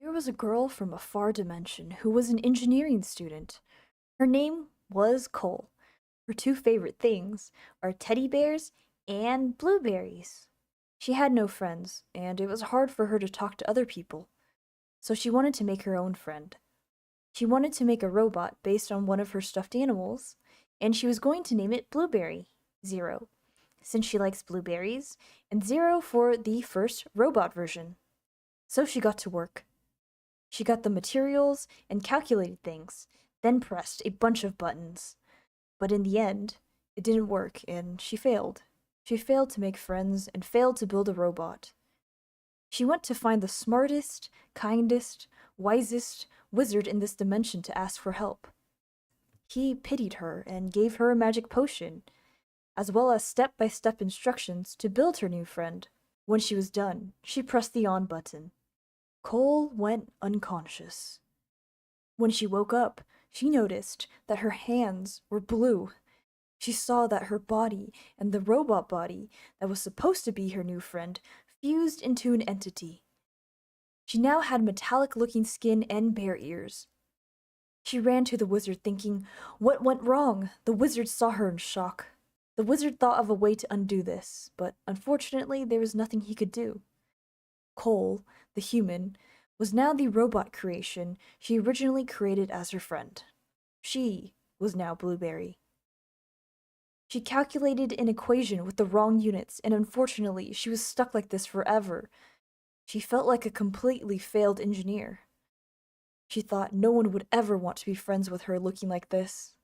There was a girl from a far dimension who was an engineering student. Her name was Cole. Her two favorite things are teddy bears and blueberries. She had no friends, and it was hard for her to talk to other people, so she wanted to make her own friend. She wanted to make a robot based on one of her stuffed animals, and she was going to name it Blueberry, Zero, since she likes blueberries, and Zero for the first robot version. So she got to work. She got the materials and calculated things, then pressed a bunch of buttons. But in the end, it didn't work and she failed. She failed to make friends and failed to build a robot. She went to find the smartest, kindest, wisest wizard in this dimension to ask for help. He pitied her and gave her a magic potion, as well as step-by-step instructions to build her new friend. When she was done, she pressed the on button. Cole went unconscious. When she woke up, she noticed that her hands were blue. She saw that her body and the robot body that was supposed to be her new friend fused into an entity. She now had metallic-looking skin and bear ears. She ran to the wizard thinking, "What went wrong?" The wizard saw her in shock. The wizard thought of a way to undo this, but unfortunately there was nothing he could do. Cole, the human, was now the robot creation she originally created as her friend. She was now Blueberry. She calculated an equation with the wrong units, and unfortunately, she was stuck like this forever. She felt like a completely failed engineer. She thought no one would ever want to be friends with her looking like this.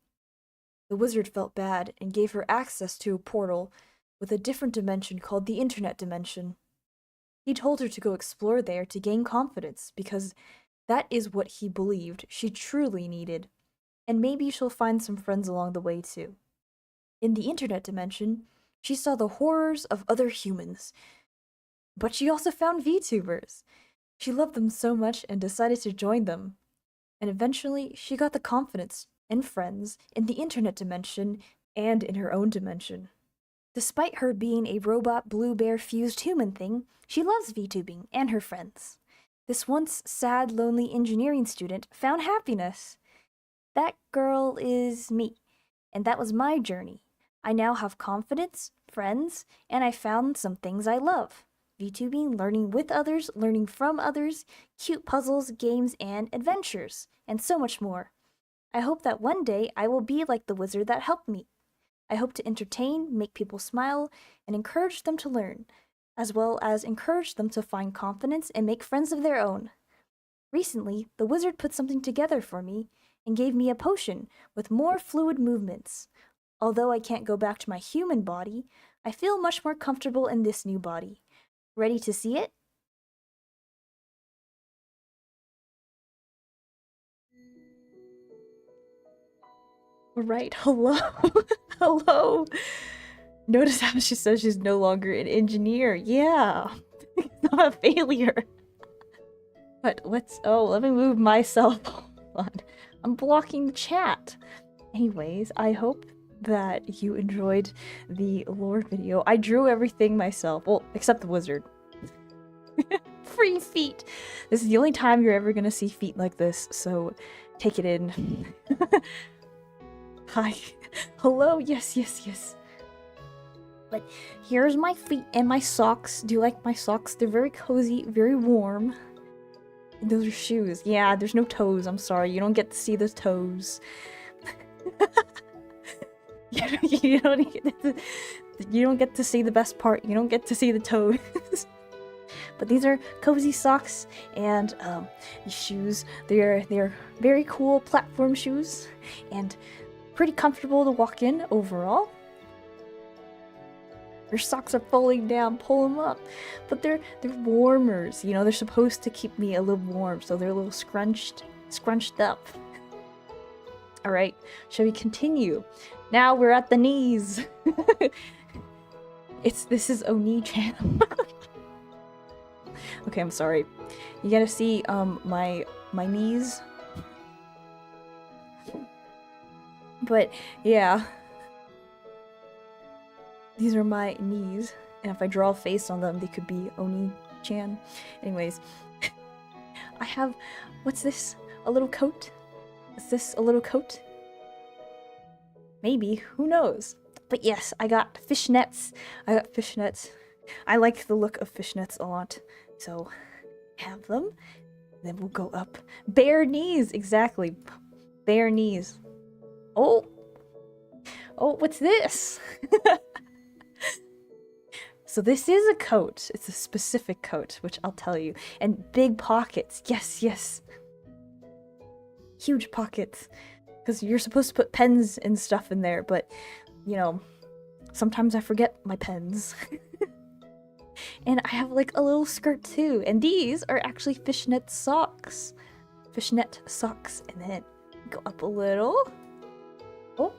The wizard felt bad and gave her access to a portal with a different dimension called the Internet Dimension. He told her to go explore there to gain confidence because that is what he believed she truly needed, and maybe she'll find some friends along the way too. In the Internet Dimension, she saw the horrors of other humans, but she also found VTubers. She loved them so much and decided to join them, and eventually she got the confidence and friends in the Internet Dimension and in her own dimension. Despite her being a robot blue bear fused human thing, she loves VTubing and her friends. This once sad, lonely engineering student found happiness. That girl is me, and that was my journey. I now have confidence, friends, and I found some things I love. VTubing, learning with others, learning from others, cute puzzles, games, and adventures, and so much more. I hope that one day I will be like the wizard that helped me. I hope to entertain, make people smile, and encourage them to learn, as well as encourage them to find confidence and make friends of their own. Recently, the wizard put something together for me and gave me a potion with more fluid movements. Although I can't go back to my human body, I feel much more comfortable in this new body. Ready to see it? Right, hello. Hello. Notice how she says she's no longer an engineer. Yeah. Not a failure. But let me move myself. Hold on. I'm blocking the chat. Anyways, I hope that you enjoyed the lore video. I drew everything myself. Well, except the wizard. Free feet! This is the only time you're ever gonna see feet like this, so take it in. Hi. Hello, yes. But here's my feet and my socks. Do you like my socks? They're very cozy, very warm. And those are shoes. Yeah, there's no toes. I'm sorry. You don't get to see the toes. you don't get to see the best part. You don't get to see the toes. But these are cozy socks and these shoes. They're very cool platform shoes and pretty comfortable to walk in overall. Your socks are falling down, pull them up. But they're warmers, you know, they're supposed to keep me a little warm, so they're a little scrunched up. Alright, shall we continue? Now we're at the knees. This is Oni channel. Okay, I'm sorry. You gotta see my knees. But yeah. These are my knees, and if I draw a face on them, they could be Oni-chan. Anyways, I have, what's this? A little coat? Is this a little coat? Maybe, who knows? But yes, I got fishnets. I like the look of fishnets a lot, so have them. Then we'll go up. Bare knees, exactly. Bare knees. Oh, what's this? So this is a coat. It's a specific coat, which I'll tell you. And big pockets. Yes. Huge pockets. Because you're supposed to put pens and stuff in there, but, you know, sometimes I forget my pens. And I have like a little skirt too. And these are actually fishnet socks. And then go up a little. Oh,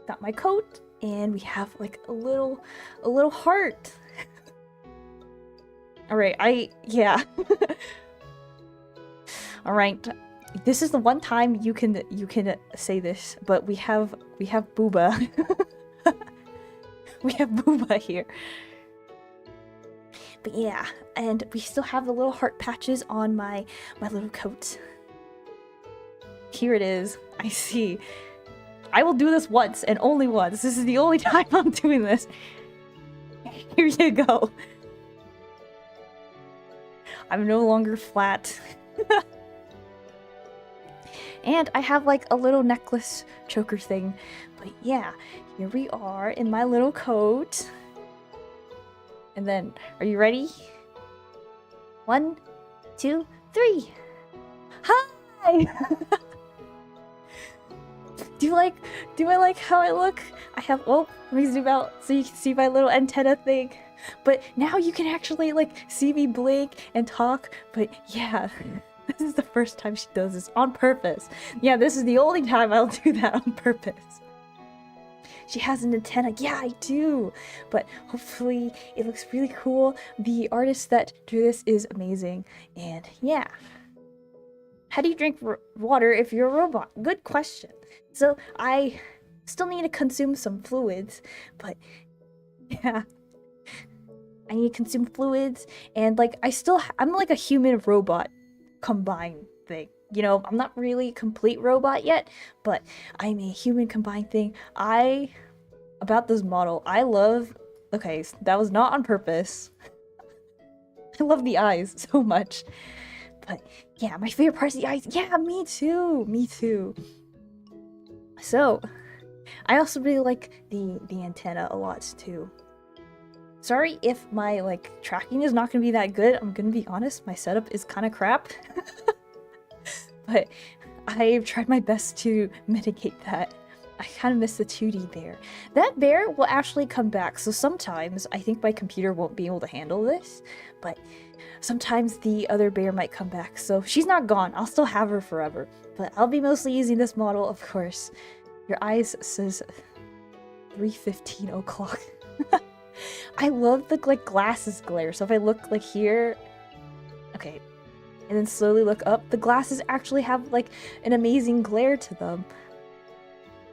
got my coat. And we have like a little heart. Alright, yeah. Alright. This is the one time you can say this, but we have booba. We have booba here. But yeah, and we still have the little heart patches on my little coat. Here it is. I see. I will do this once and only once. This is the only time I'm doing this. Here you go. I'm no longer flat. And I have like a little necklace choker thing. But yeah, here we are in my little coat. And then, are you ready? 1, 2, 3. Hi! Do I like how I look? I have, oh, let me zoom out so you can see my little antenna thing. But now you can actually like see me blink and talk. But yeah, this is the first time she does this on purpose. Yeah, this is the only time I'll do that on purpose. She has an antenna. Yeah, I do. But hopefully it looks really cool. The artist that drew this is amazing. And yeah. How do you drink water if you're a robot? Good question. So I still need to consume some fluids, but yeah. I need to consume fluids, and like I'm like a human robot combined thing. You know, I'm not really a complete robot yet, but I'm a human combined thing. About this model, okay, that was not on purpose. I love the eyes so much. But yeah, my favorite part is the eyes. Yeah, me too. So, I also really like the antenna a lot too. Sorry if my like tracking is not gonna be that good. I'm gonna be honest, my setup is kind of crap. but I've tried my best to mitigate that. I kind of miss the 2D bear. That bear will actually come back, so sometimes I think my computer won't be able to handle this, but sometimes the other bear might come back, so she's not gone. I'll still have her forever, but I'll be mostly using this model, of course. Your eyes says 3:15 o'clock. I love the like glasses glare, so if I look like here, okay, and then slowly look up, the glasses actually have like an amazing glare to them.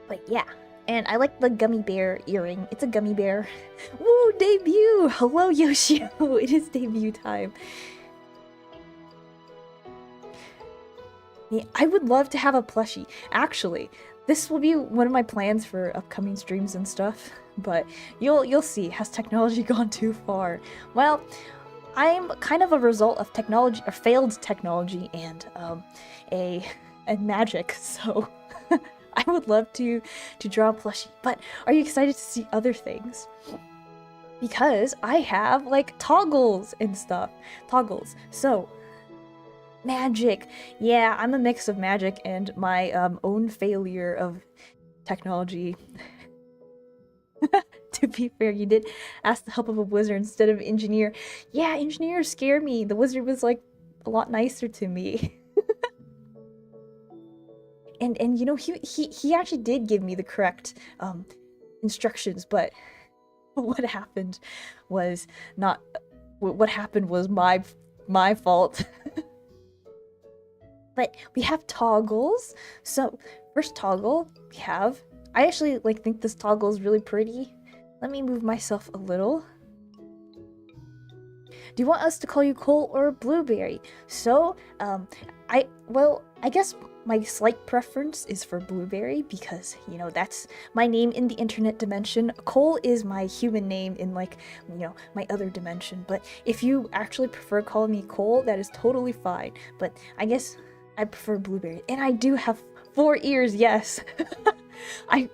But yeah, and I like the gummy bear earring. It's a gummy bear. Woo, debut! Hello, Yoshio! It is debut time. Yeah, I would love to have a plushie. Actually, this will be one of my plans for upcoming streams and stuff. But you'll see. Has technology gone too far? Well, I'm kind of a result of technology, or failed technology, and magic. So. I would love to draw a plushie, but are you excited to see other things? Because I have like toggles and stuff. Toggles. So, magic. Yeah, I'm a mix of magic and my own failure of technology. To be fair, you did ask the help of a wizard instead of engineer. Yeah, engineers scare me. The wizard was like a lot nicer to me. And you know, he actually did give me the correct instructions, but what happened was my fault. But we have toggles. So first toggle we have, I actually like think this toggle is really pretty. Let me move myself a little. Do you want us to call you Cole or Blueberry? So I guess my slight preference is for Blueberry because, you know, that's my name in the internet dimension. Cole is my human name in, like, you know, my other dimension. But if you actually prefer calling me Cole, that is totally fine. But I guess I prefer Blueberry. And I do have 4 ears, yes. I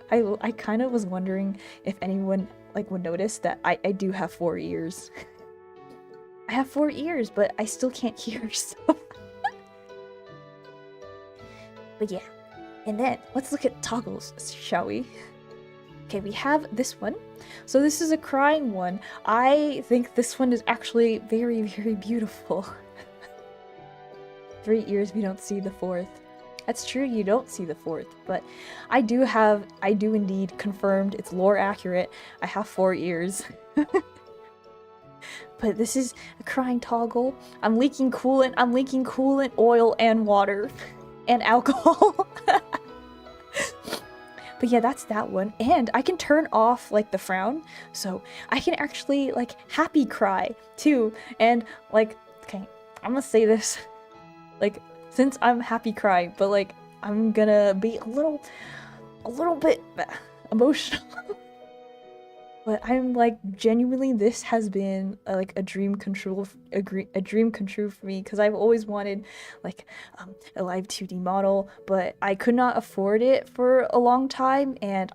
kind of was wondering if anyone, like, would notice that I do have 4 ears. I have 4 ears, but I still can't hear, so... But yeah, and then let's look at toggles, shall we? Okay, we have this one. So this is a crying one. I think this one is actually very, very beautiful. 3 ears, we don't see the 4th. That's true, you don't see the 4th, but I do indeed confirmed, it's lore accurate. I have 4 ears. But this is a crying toggle. I'm leaking coolant, oil, and water. And alcohol. But yeah, that's that one. And I can turn off like the frown, so I can actually like happy cry too. And like, okay, I'm gonna say this, like, since I'm happy crying, but like I'm gonna be a little bit emotional. But I'm like, genuinely, this has been like a dream come true for me, because I've always wanted like a live 2D model, but I could not afford it for a long time, and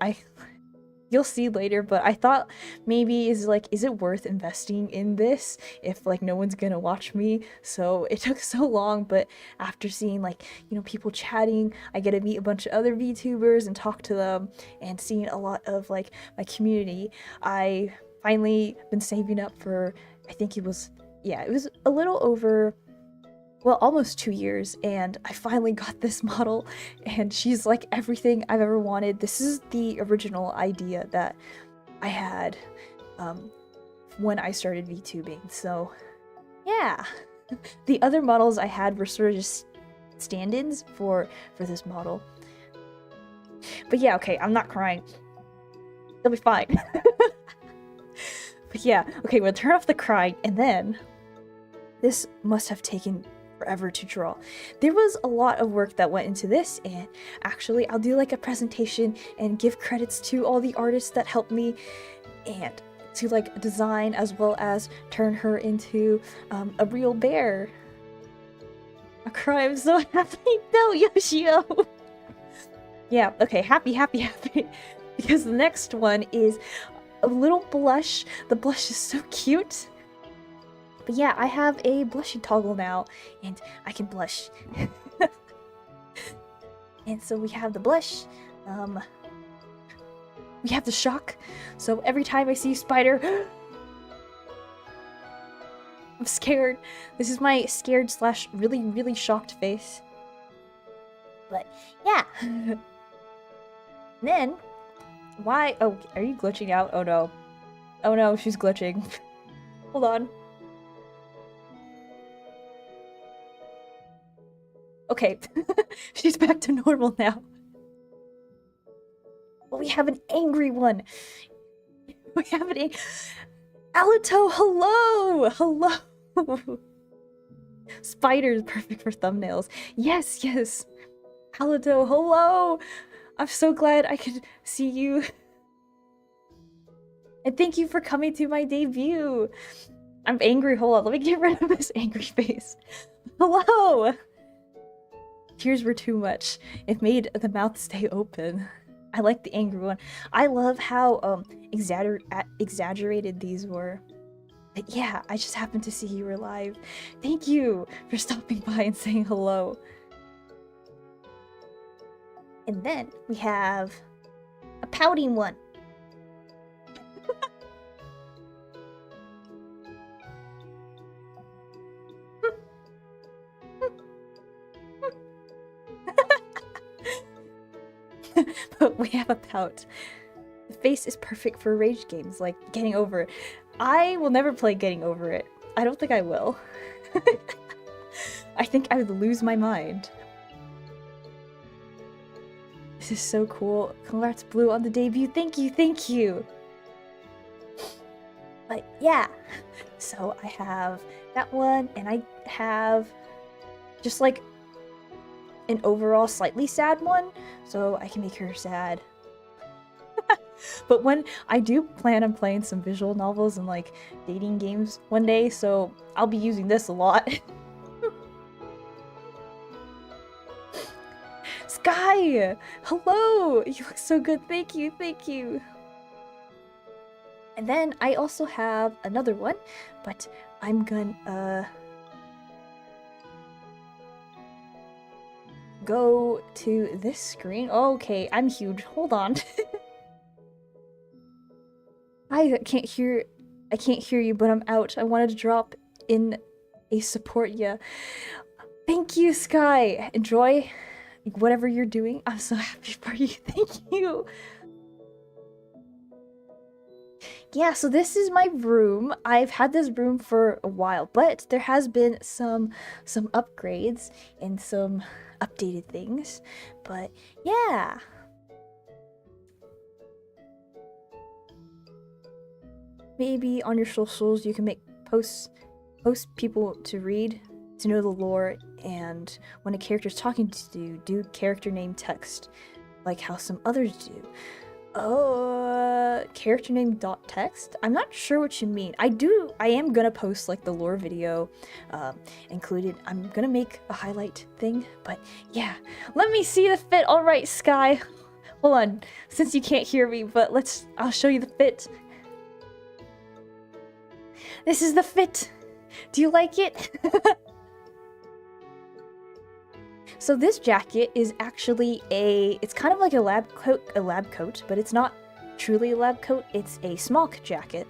you'll see later, but I thought maybe is it worth investing in this if like no one's gonna watch me? So it took so long, but after seeing like, you know, people chatting, I get to meet a bunch of other VTubers and talk to them, and seeing a lot of like my community, I finally been saving up for, I think it was a little over, well, almost 2 years, and I finally got this model, and she's like everything I've ever wanted. This is the original idea that I had when I started VTubing, so yeah. The other models I had were sort of just stand-ins for this model. But yeah, okay, I'm not crying. It'll be fine. But yeah, okay, we'll turn off the crying, and then this must have taken forever to draw. There was a lot of work that went into this, and actually I'll do like a presentation and give credits to all the artists that helped me and to like design as well as turn her into a real bear. I cry, I'm so happy. No, Yoshio. Yeah, okay, happy because the next one is a little blush. The blush is so cute. But yeah, I have a blushy toggle now, and I can blush. And so we have the blush, we have the shock. So every time I see a spider, I'm scared. This is my scared slash really, really shocked face. But yeah. Then, why? Oh, are you glitching out? Oh no. Oh no, she's glitching. Hold on. Okay, she's back to normal now. But we have an angry one. We have an Alito, hello! Hello! Spiders, perfect for thumbnails. Yes, yes. Alito, hello! I'm so glad I could see you. And thank you for coming to my debut. I'm angry. Hold on, let me get rid of this angry face. Hello! Tears were too much. It made the mouth stay open. I like the angry one. I love how exaggerated these were. But yeah, I just happened to see you were live. Thank you for stopping by and saying hello. And then we have a pouting one. But we have a pout. The face is perfect for rage games like Getting Over It. I will never play Getting Over It. I don't think I will. I think I would lose my mind. This is so cool. Congrats, Blue, on the debut. Thank you, thank you. But yeah, so I have that one, and I have just like an overall slightly sad one, so I can make her sad. But when I do plan on playing some visual novels and like dating games one day, so I'll be using this a lot. Sky! Hello! You look so good. Thank you, thank you. And then I also have another one, but I'm gonna go to this screen. Okay, I'm huge. Hold on. I can't hear you, but I'm out. I wanted to drop in a support ya. Thank you, Sky. Enjoy whatever you're doing. I'm so happy for you. Thank you. Yeah, so this is my room. I've had this room for a while, but there has been some upgrades and some updated things. But yeah. Maybe on your socials you can make post people to read, to know the lore, and when a character's talking to you, do character name text, like how some others do. Character name dot text? I'm not sure what you mean. I am gonna post like the lore video included. I'm gonna make a highlight thing, but yeah. Let me see the fit. Alright, Sky. Hold on, since you can't hear me, but I'll show you the fit. This is the fit. Do you like it? So this jacket is actually it's kind of like a lab coat, but it's not truly a lab coat. It's a smock jacket.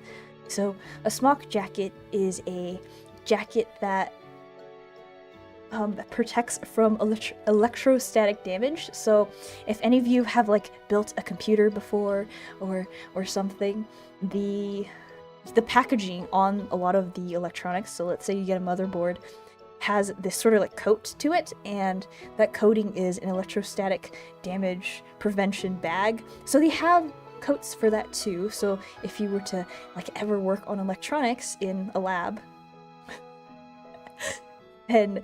So a smock jacket is a jacket that protects from electrostatic damage. So if any of you have like built a computer before or something, the packaging on a lot of the electronics, so let's say you get a motherboard, has this sort of like coat to it, and that coating is an electrostatic damage prevention bag. So they have coats for that too. So if you were to like ever work on electronics in a lab, and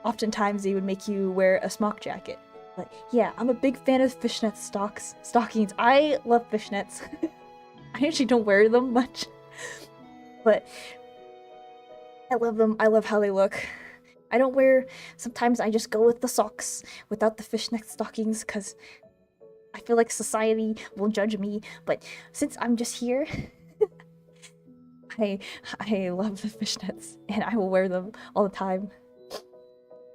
oftentimes they would make you wear a smock jacket. But yeah, I'm a big fan of fishnet stockings. I love fishnets. I actually don't wear them much, but I love them. I love how they look. I don't wear, sometimes I just go with the socks without the fishnet stockings because I feel like society will judge me, but since I'm just here, I love the fishnets and I will wear them all the time.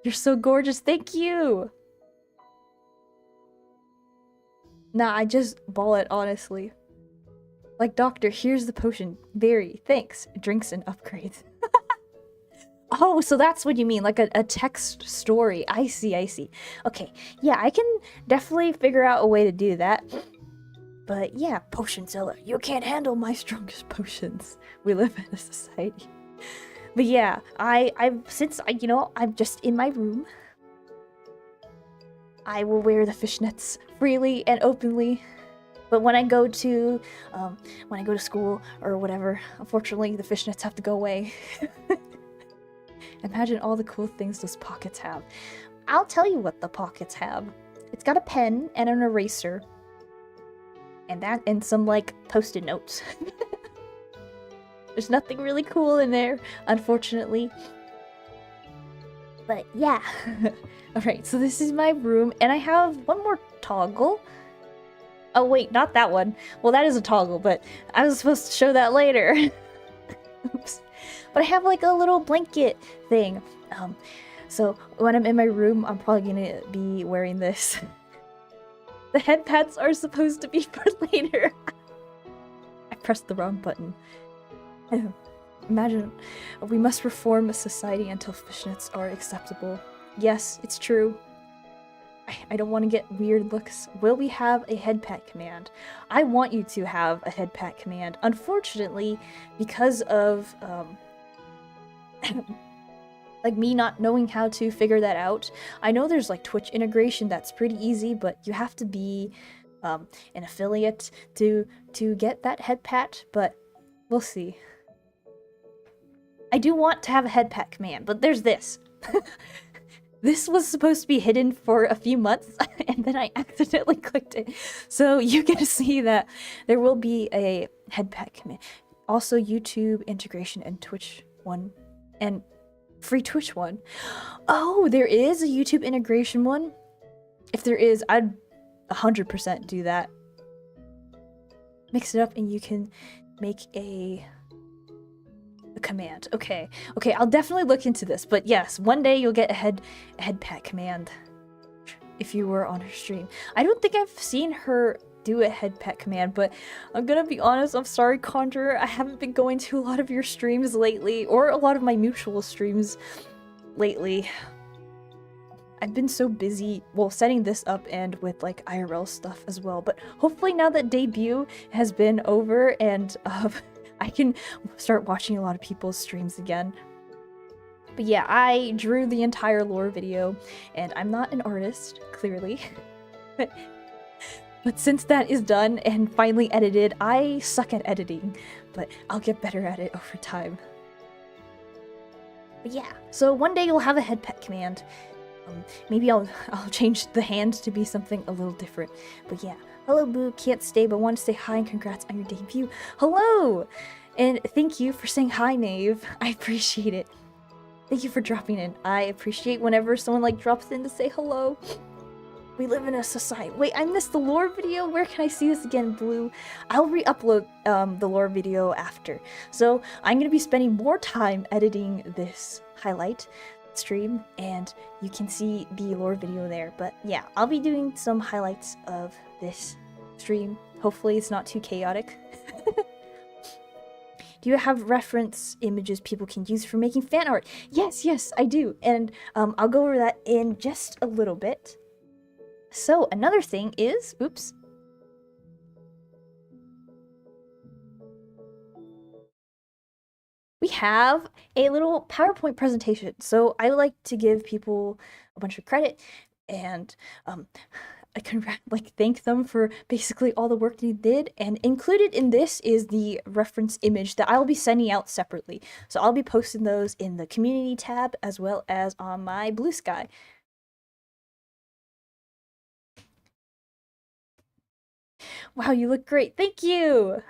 You're so gorgeous, thank you! Nah, I just ball it, honestly. Like, doctor, here's the potion. Very, thanks. Drinks and upgrades. Oh, so that's what you mean, like a text story. I see, I see. Okay, yeah, I can definitely figure out a way to do that. But yeah, potion seller, you can't handle my strongest potions. We live in a society. But yeah, I'm just in my room, I will wear the fishnets freely and openly. But when I go to school or whatever, unfortunately, the fishnets have to go away. Imagine all the cool things those pockets have. I'll tell you what the pockets have. It's got a pen and an eraser. And some, like, post-it notes. There's nothing really cool in there, unfortunately. But yeah. Alright, so this is my room, and I have one more toggle. Oh wait, not that one. Well, that is a toggle, but I was supposed to show that later. Oops. But I have like a little blanket thing. So when I'm in my room, I'm probably gonna be wearing this. The head pads are supposed to be for later. I pressed the wrong button. Imagine, we must reform a society until fishnets are acceptable. Yes, it's true. I don't want to get weird looks. Will we have a head pat command? I want you to have a head pat command. Unfortunately, because of like me not knowing how to figure that out. I know there's like Twitch integration that's pretty easy, but you have to be an affiliate to get that head pat, but we'll see. I do want to have a head pat command, but there's this. This was supposed to be hidden for a few months, and then I accidentally clicked it. So you get to see that there will be a head pat command. Also YouTube integration and Twitch one, and free Twitch one. Oh, there is a YouTube integration one? If there is, I'd 100% do that. Mix it up and you can make a command. Okay, I'll definitely look into this, but yes, one day you'll get a head pat command if you were on her stream. I don't think I've seen her do a head pat command, but I'm gonna be honest, I'm sorry, Conjurer, I haven't been going to a lot of your streams lately, or a lot of my mutual streams lately. I've been so busy, well, setting this up and with like IRL stuff as well, but hopefully now that debut has been over and I can start watching a lot of people's streams again. But yeah, I drew the entire lore video, and I'm not an artist, clearly. But since that is done and finally edited, I suck at editing, but I'll get better at it over time. But yeah, so one day you'll have a head pet command. Maybe I'll change the hand to be something a little different. But yeah. Hello, Boo. Can't stay, but want to say hi and congrats on your debut. Hello! And thank you for saying hi, Nave. I appreciate it. Thank you for dropping in. I appreciate whenever someone like drops in to say hello. We live in a society. Wait, I missed the lore video? Where can I see this again, Blue? I'll re-upload the lore video after. So I'm going to be spending more time editing this highlight stream, and you can see the lore video there. But yeah, I'll be doing some highlights of this stream. Hopefully it's not too chaotic. Do you have reference images people can use for making fan art? Yes, I do. And I'll go over that in just a little bit. So another thing is, oops. We have a little PowerPoint presentation. So I like to give people a bunch of credit and I can thank them for basically all the work they did, and included in this is the reference image that I'll be sending out separately. So I'll be posting those in the community tab as well as on my Blue Sky. Wow, you look great. Thank you.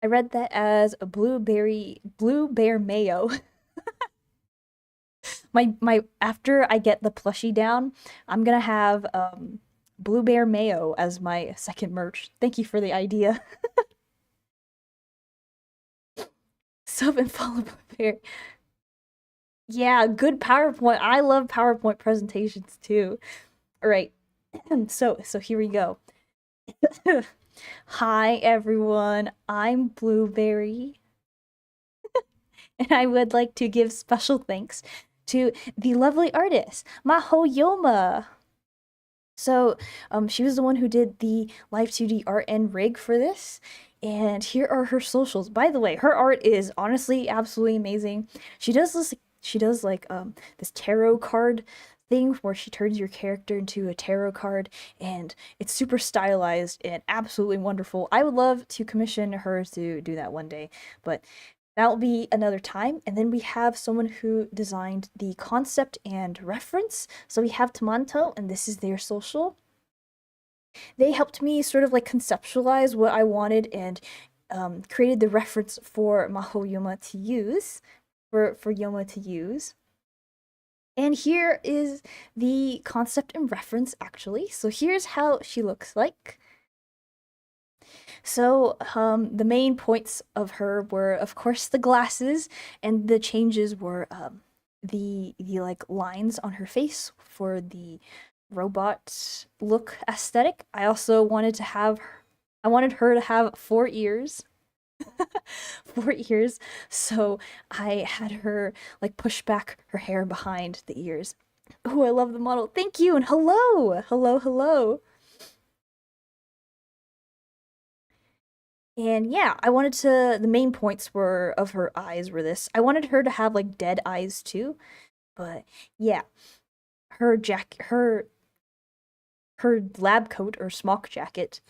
I read that as a blue bear mayo. my after I get the plushie down, I'm gonna have Blue Bear Mayo as my second merch. Thank you for the idea. Sub and follow Blue Bear. Yeah, good PowerPoint. I love PowerPoint presentations too. All right. So here we go. Hi everyone, I'm Blueberry, and I would like to give special thanks to the lovely artist, Maho Yoma. She was the one who did the live 2D art and rig for this, and here are her socials. By the way, her art is honestly absolutely amazing. She does this, she does like this tarot card thing where she turns your character into a tarot card, and it's super stylized and absolutely wonderful. I would love to commission her to do that one day, but that'll be another time. And then we have someone who designed the concept and reference. So we have Tamanto, and this is their social. They helped me sort of like conceptualize what I wanted and created the reference for Maho Yoma to use, for Yoma to use. And here is the concept and reference actually. So here's how she looks like. So, the main points of her were, of course, the glasses, and the changes were the like lines on her face for the robot look aesthetic. I also wanted to have, I wanted her to have 4 ears, 4 ears. So I had her like push back her hair behind the ears. Oh, I love the model. Thank you, and hello, hello, hello. And yeah, I wanted to, the main points were of her eyes were this. I wanted her to have like dead eyes too, but yeah, her her lab coat or smock jacket,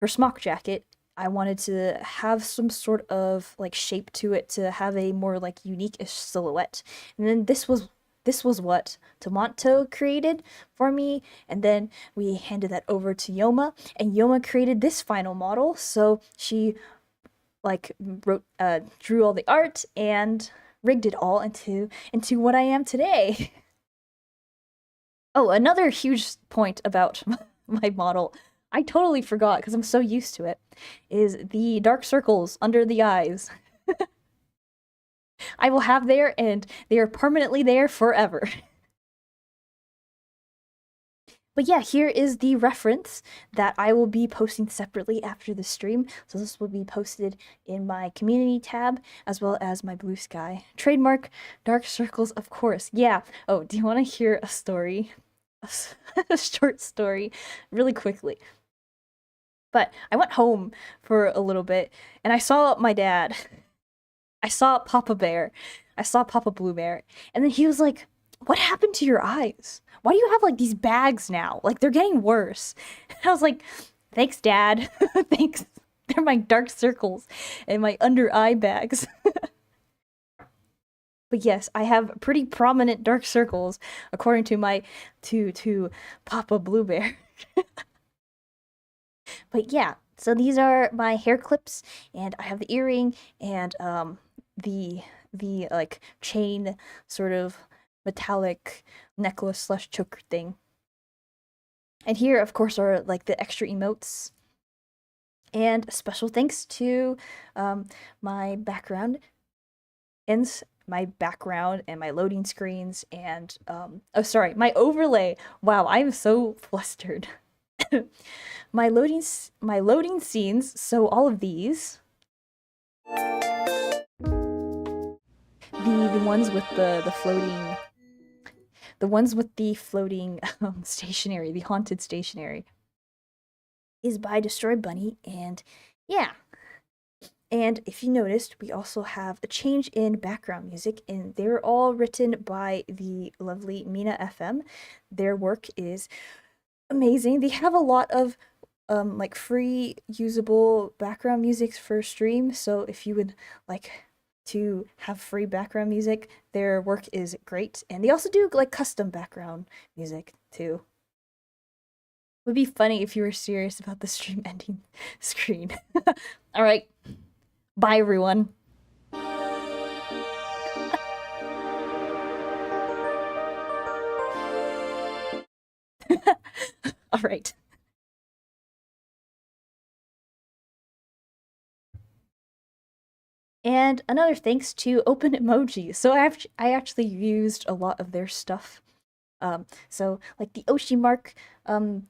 her smock jacket, I wanted to have some sort of like shape to it to have a more like unique-ish silhouette. And then this was what Tomato created for me, and then we handed that over to Yoma, and Yoma created this final model. So she like wrote drew all the art and rigged it all into what I am today. Oh, another huge point about my model, I totally forgot because I'm so used to it, is the dark circles under the eyes. I will have there, and they are permanently there forever. But yeah, here is the reference that I will be posting separately after the stream. So this will be posted in my community tab as well as my Blue Sky. Trademark dark circles, of course. Yeah. Oh, do you want to hear a story? A short story really quickly. But I went home for a little bit and I saw my dad. I saw Papa Bear. I saw Papa Blue Bear. And then he was like, "What happened to your eyes? Why do you have like these bags now? Like they're getting worse." And I was like, "Thanks, Dad. Thanks. They're my dark circles and my under eye bags." But yes, I have pretty prominent dark circles according to my to Papa Blue Bear. But yeah, so these are my hair clips, and I have the earring and the like chain sort of metallic necklace slash choker thing. And here, of course, are like the extra emotes. And special thanks to my background and my background and my loading screens and oh sorry, my overlay. Wow, I'm so flustered. My loading scenes, so all of these, the ones with the floating, the ones with the floating stationery, the haunted stationery, is by Destroy Bunny. And yeah, and if you noticed, we also have a change in background music, and they're all written by the lovely Mina FM. Their work is amazing. They have a lot of like free usable background music for stream. So if you would like to have free background music, their work is great. And they also do like custom background music too. Would be funny if you were serious about the stream ending screen. All right. Bye everyone. All right. And another thanks to Open Emoji. So I actually used a lot of their stuff. So like the Oshi mark, the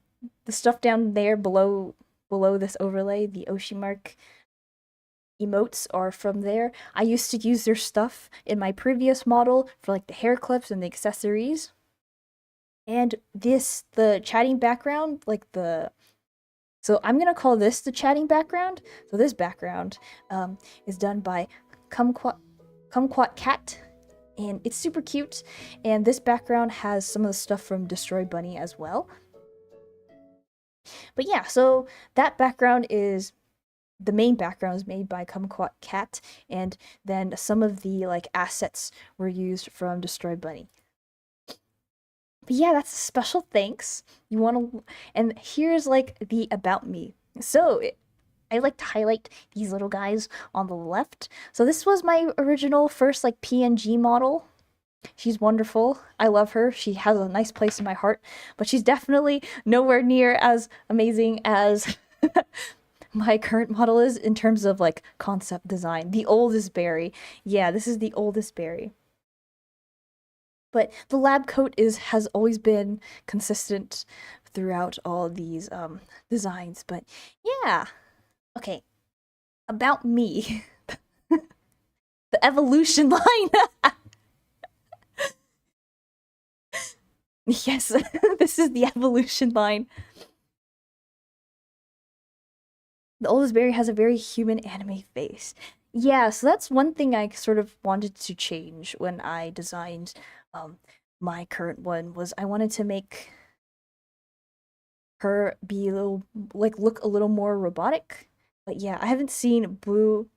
stuff down there below below this overlay, the Oshimark emotes are from there. I used to use their stuff in my previous model for like the hair clips and the accessories. And the chatting background, so I'm gonna call this the chatting background. So this background is done by Kumquat Cat, and it's super cute. And this background has some of the stuff from Destroy Bunny as well. But yeah, so that background is the main background is made by Kumquat Cat, and then some of the like assets were used from Destroy Bunny. But yeah, that's a special thanks. You want to, and here's like the about me. So I like to highlight these little guys on the left. So this was my original first like PNG model. She's wonderful. I love her. She has a nice place in my heart, but she's definitely nowhere near as amazing as my current model is in terms of like concept design. The oldest berry. Yeah, this is the oldest berry. But the lab coat has always been consistent throughout all these designs. But yeah, okay, about me, the evolution line. Yes, this is the evolution line. The oldest berry has a very human anime face. Yeah, so that's one thing I sort of wanted to change when I designed my current one was I wanted to make her be a little like look a little more robotic. But yeah, I haven't seen Blue.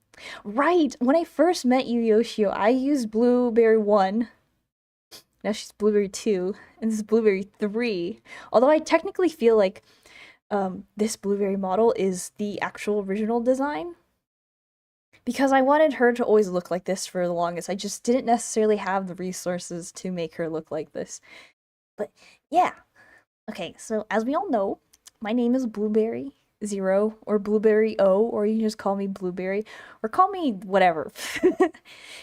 Right, when I first met you, Yoshio, I used Blueberry 1. Now she's Blueberry 2, and this is Blueberry 3. Although I technically feel like this Blueberry model is the actual original design. Because I wanted her to always look like this for the longest. I just didn't necessarily have the resources to make her look like this. But yeah. Okay, so as we all know, my name is Blueberry Zero or Blueberry O, or you can just call me Blueberry or call me whatever.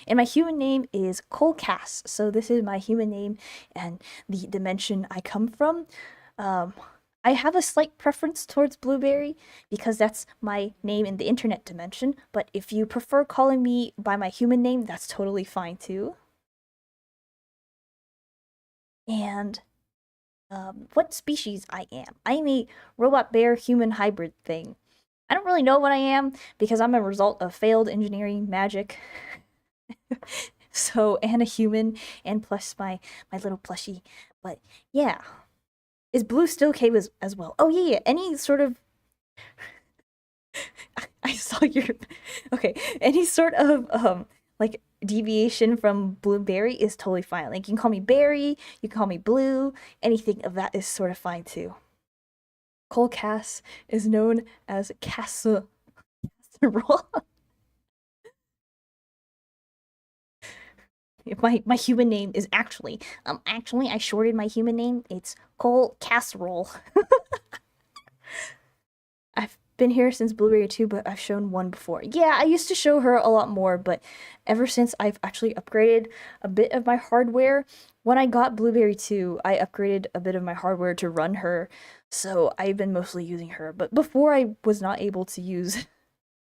And my human name is Cole Cass. So this is my human name and the dimension I come from. I have a slight preference towards Blueberry because that's my name in the internet dimension, but if you prefer calling me by my human name, that's totally fine too. And what species I am. I am a robot bear human hybrid thing. I don't really know what I am because I'm a result of failed engineering magic. So, and a human, and plus my little plushie. But yeah. Is blue still okay as well? Oh yeah, any sort of I saw your okay. Any sort of like deviation from blueberry is totally fine. Like you can call me Berry, you can call me Blue, anything of that is sort of fine too. Cole Cass is known as casserole. My human name is actually I shorted my human name. It's Cole Casserole. I've been here since Blueberry 2, but I've shown 1 before. Yeah, I used to show her a lot more, but ever since I've actually upgraded a bit of my hardware, when I got Blueberry 2, I upgraded a bit of my hardware to run her, so I've been mostly using her. But before I was not able to use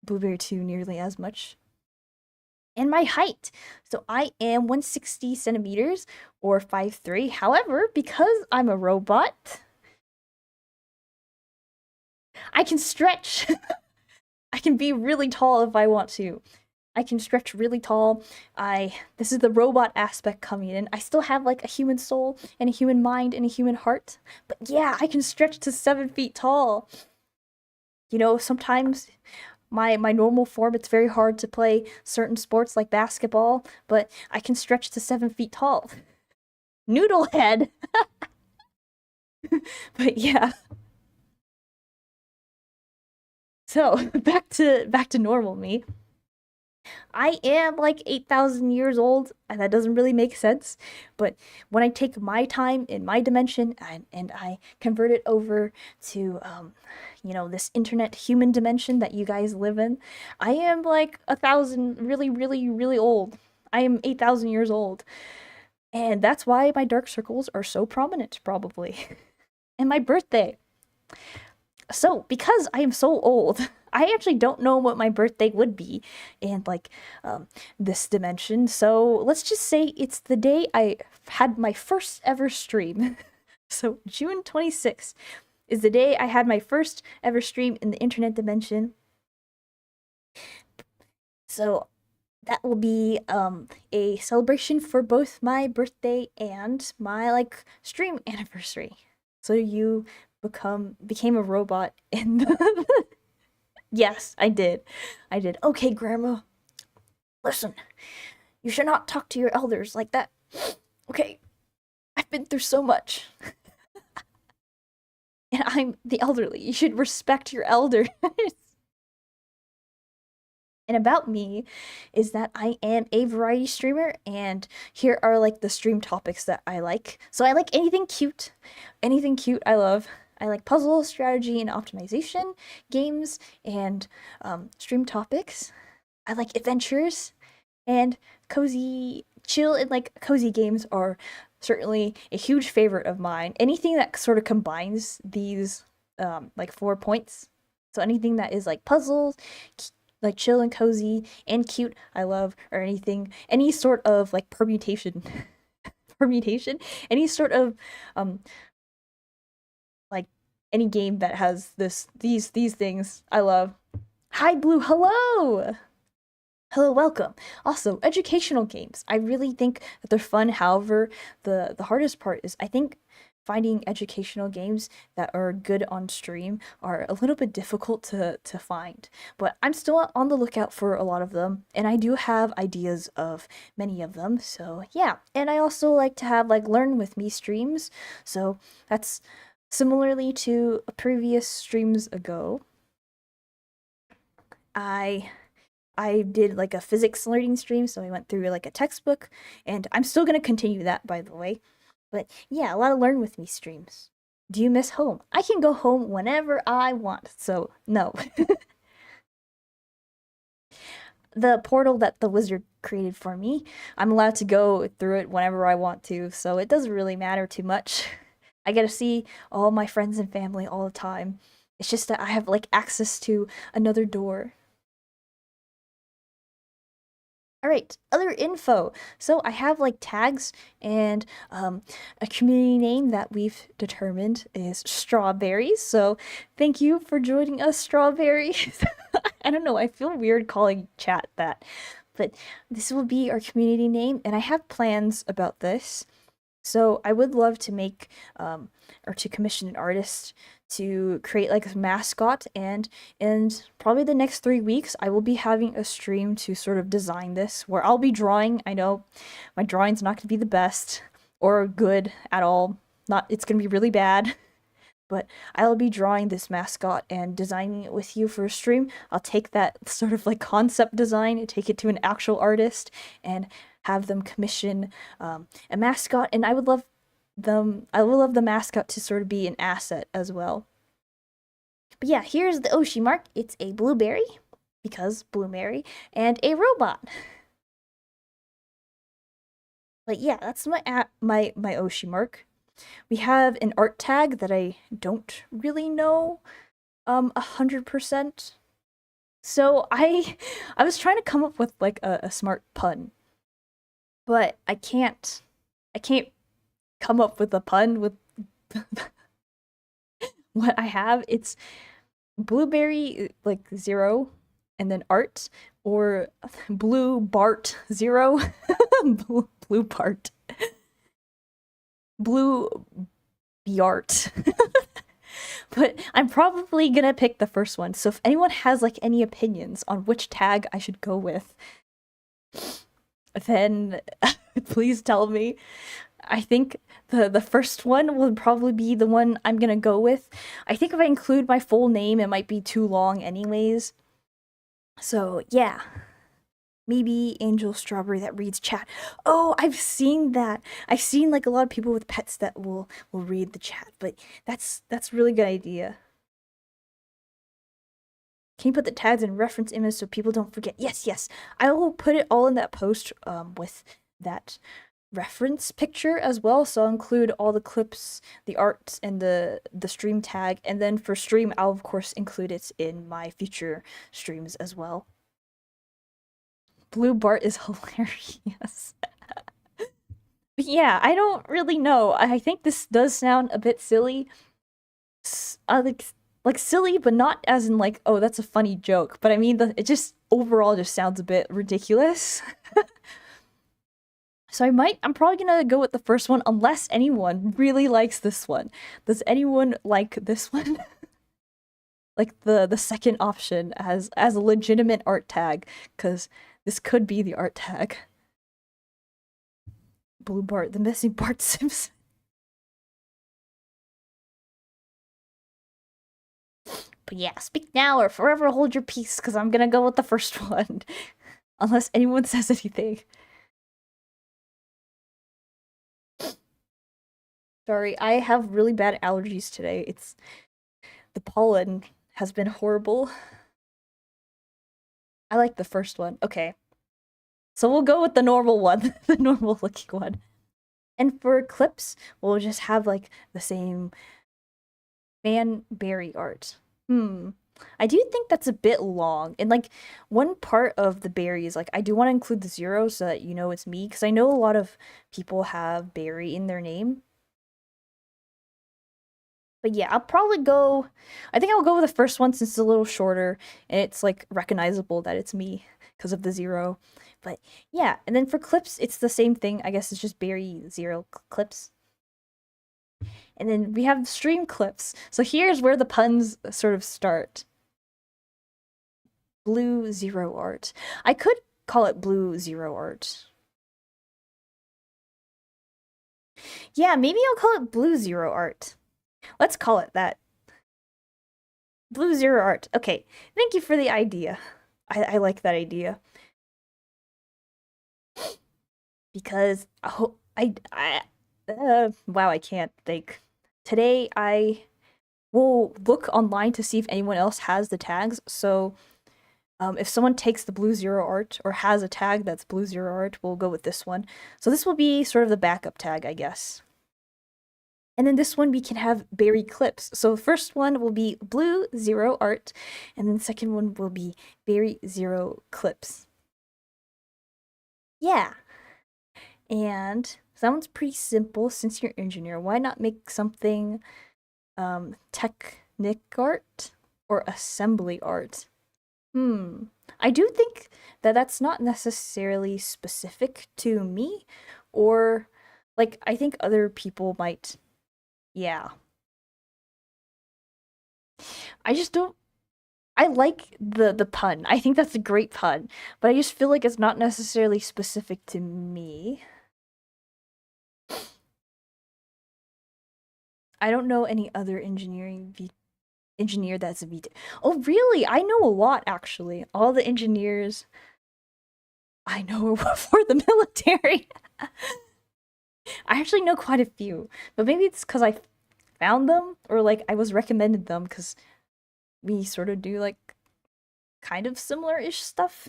Blueberry 2 nearly as much. And my height. So I am 160 centimeters or 5'3". However, because I'm a robot, I can stretch. I can be really tall if I want to. I can stretch really tall. This is the robot aspect coming in. I still have like a human soul and a human mind and a human heart. But yeah, I can stretch to 7 feet tall. You know, sometimes my normal form, it's very hard to play certain sports like basketball, but I can stretch to 7 feet tall. Noodle head. But yeah. So back to normal me. I am like 8,000 years old, and that doesn't really make sense. But when I take my time in my dimension and I convert it over to, you know, this internet human dimension that you guys live in, I am like 1,000, really, really, really old. I am 8,000 years old. And that's why my dark circles are so prominent, probably. And my birthday. So, because I am so old, I actually don't know what my birthday would be in like this dimension. So, let's just say it's the day I had my first ever stream. So, June 26th is the day I had my first ever stream in the internet dimension. So, that will be a celebration for both my birthday and my like stream anniversary. So you became a robot in the Yes, I did. I did. Okay, Grandma, listen. You should not talk to your elders like that. Okay, I've been through so much. And I'm the elderly. You should respect your elders. And about me is that I am a variety streamer, and here are like the stream topics that I like. So I like anything cute. Anything cute I love. I like puzzle, strategy, and optimization, games, and stream topics. I like adventures and cozy, chill, and like cozy games are certainly a huge favorite of mine. Anything that sort of combines these like 4 points. So anything that is like puzzles, like chill and cozy and cute, I love, or any sort of like permutation, permutation, any sort of um like any game that has these things, I love. Hi Blue, hello. Hello, welcome. Also, educational games. I really think that they're fun. However, the hardest part is I think finding educational games that are good on stream are a little bit difficult to find. But I'm still on the lookout for a lot of them, and I do have ideas of many of them. So, yeah. And I also like to have like learn with me streams. So, that's similarly to previous streams ago. I I did like a physics learning stream, so I went through like a textbook, and I'm still gonna continue that, by the way. But yeah, a lot of learn with me streams. Do you miss home? I can go home whenever I want, so no. The portal that the wizard created for me, I'm allowed to go through it whenever I want to, so it doesn't really matter too much. I get to see all my friends and family all the time. It's just that I have like access to another door. All right, other info. So I have like tags and a community name that we've determined is strawberries. So thank you for joining us, strawberries. I don't know, I feel weird calling chat that, but this will be our community name, and I have plans about this. So I would love to make or to commission an artist to create like a mascot, and in probably the next 3 weeks I will be having a stream to sort of design this where I'll be drawing. I know my drawing's not gonna be the best or good at all. Not It's gonna be really bad. But I'll be drawing this mascot and designing it with you for a stream. I'll take that sort of like concept design and take it to an actual artist and have them commission a mascot. And I would love the mascot to sort of be an asset as well. But yeah, here's the Oshi mark. It's a blueberry, because blueberry, and a robot. But yeah, that's my Oshi mark. We have an art tag that I don't really know 100%. So I was trying to come up with like a smart pun, but I can't come up with a pun with what I have. It's blueberry like zero and then art, or blue Bart zero. Blue Bart. Blue Bart. But I'm probably gonna pick the first one. So if anyone has like any opinions on which tag I should go with, then please tell me. I think the first one will probably be the one I'm gonna go with. I think if I include my full name, it might be too long anyways. So yeah. Maybe Angel Strawberry that reads chat. Oh, I've seen that. I've seen like a lot of people with pets that will read the chat, but that's a really good idea. Can you put the tags and reference images so people don't forget? Yes, yes. I will put it all in that post with that reference picture as well, so I'll include all the clips, the art, and the stream tag, and then for stream I'll of course include it in my future streams as well. Blue Bart is hilarious. But yeah, I don't really know. I think this does sound a bit silly. Like silly, but not as in like, oh, that's a funny joke. But I mean, it just overall just sounds a bit ridiculous. So I'm probably gonna go with the first one unless anyone really likes this one. Does anyone like this one? Like the second option as a legitimate art tag, because this could be the art tag. Blue Bart, the missing Bart Simpson. But yeah, speak now or forever hold your peace, because I'm gonna go with the first one. Unless anyone says anything. Sorry, I have really bad allergies today. The pollen has been horrible. I like the first one. Okay. So we'll go with the normal one, the normal looking one. And for clips, we'll just have like the same Banberry art. I do think that's a bit long. And like one part of the berries, like I do want to include the zero so that you know it's me, because I know a lot of people have berry in their name. But yeah, I think I'll go with the first one since it's a little shorter and it's like recognizable that it's me because of the zero. But yeah, and then for clips, it's the same thing. I guess it's just berry zero clips. And then we have stream clips. So here's where the puns sort of start. Blue zero art. I could call it blue zero art. Yeah, maybe I'll call it blue zero art. Let's call it that. Blue zero art. Okay, thank you for the idea. I like that idea. Because wow, I can't think. Today I will look online to see if anyone else has the tags. So if someone takes the blue zero art or has a tag that's blue zero art, we'll go with this one. So this will be sort of the backup tag, I guess. And then this one we can have berry clips. So the first one will be blue zero art, and then the second one will be berry zero clips. Yeah. And that one's pretty simple since you're an engineer. Why not make something technic art or assembly art? I do think that that's not necessarily specific to me, or like I think other people might. Yeah. I just don't I like the pun. I think that's a great pun, but I just feel like it's not necessarily specific to me. I don't know any other engineer that's a VT. Oh, really? I know a lot actually. All the engineers I know are for the military. I actually know quite a few, but maybe it's because I found them or like I was recommended them because we sort of do like kind of similar-ish stuff.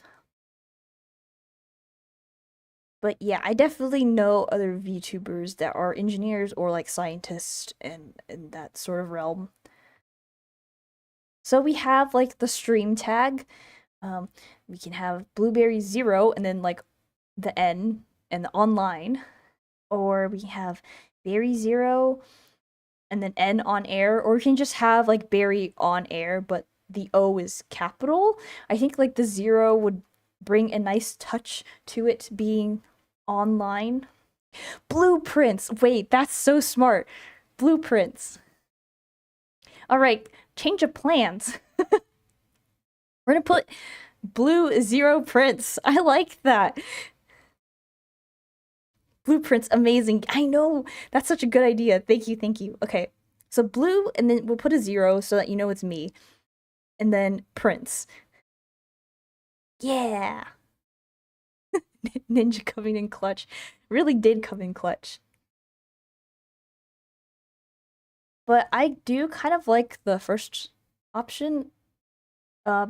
But yeah, I definitely know other VTubers that are engineers or like scientists and in that sort of realm. So we have like the stream tag. We can have blueberry zero and then like the N and the online, or we have berry zero and then N on air, or we can just have like berry on air, but the O is capital. I think like the zero would bring a nice touch to it being online. Blueprints. Wait, that's so smart. Blueprints. All right, change of plans. We're gonna put blue zero prints. I like that. Blueprints, amazing. I know. That's such a good idea. Thank you, thank you. Okay. So blue, and then we'll put a zero so that you know it's me. And then prints. Yeah. Ninja coming in clutch. Really did come in clutch. But I do kind of like the first option.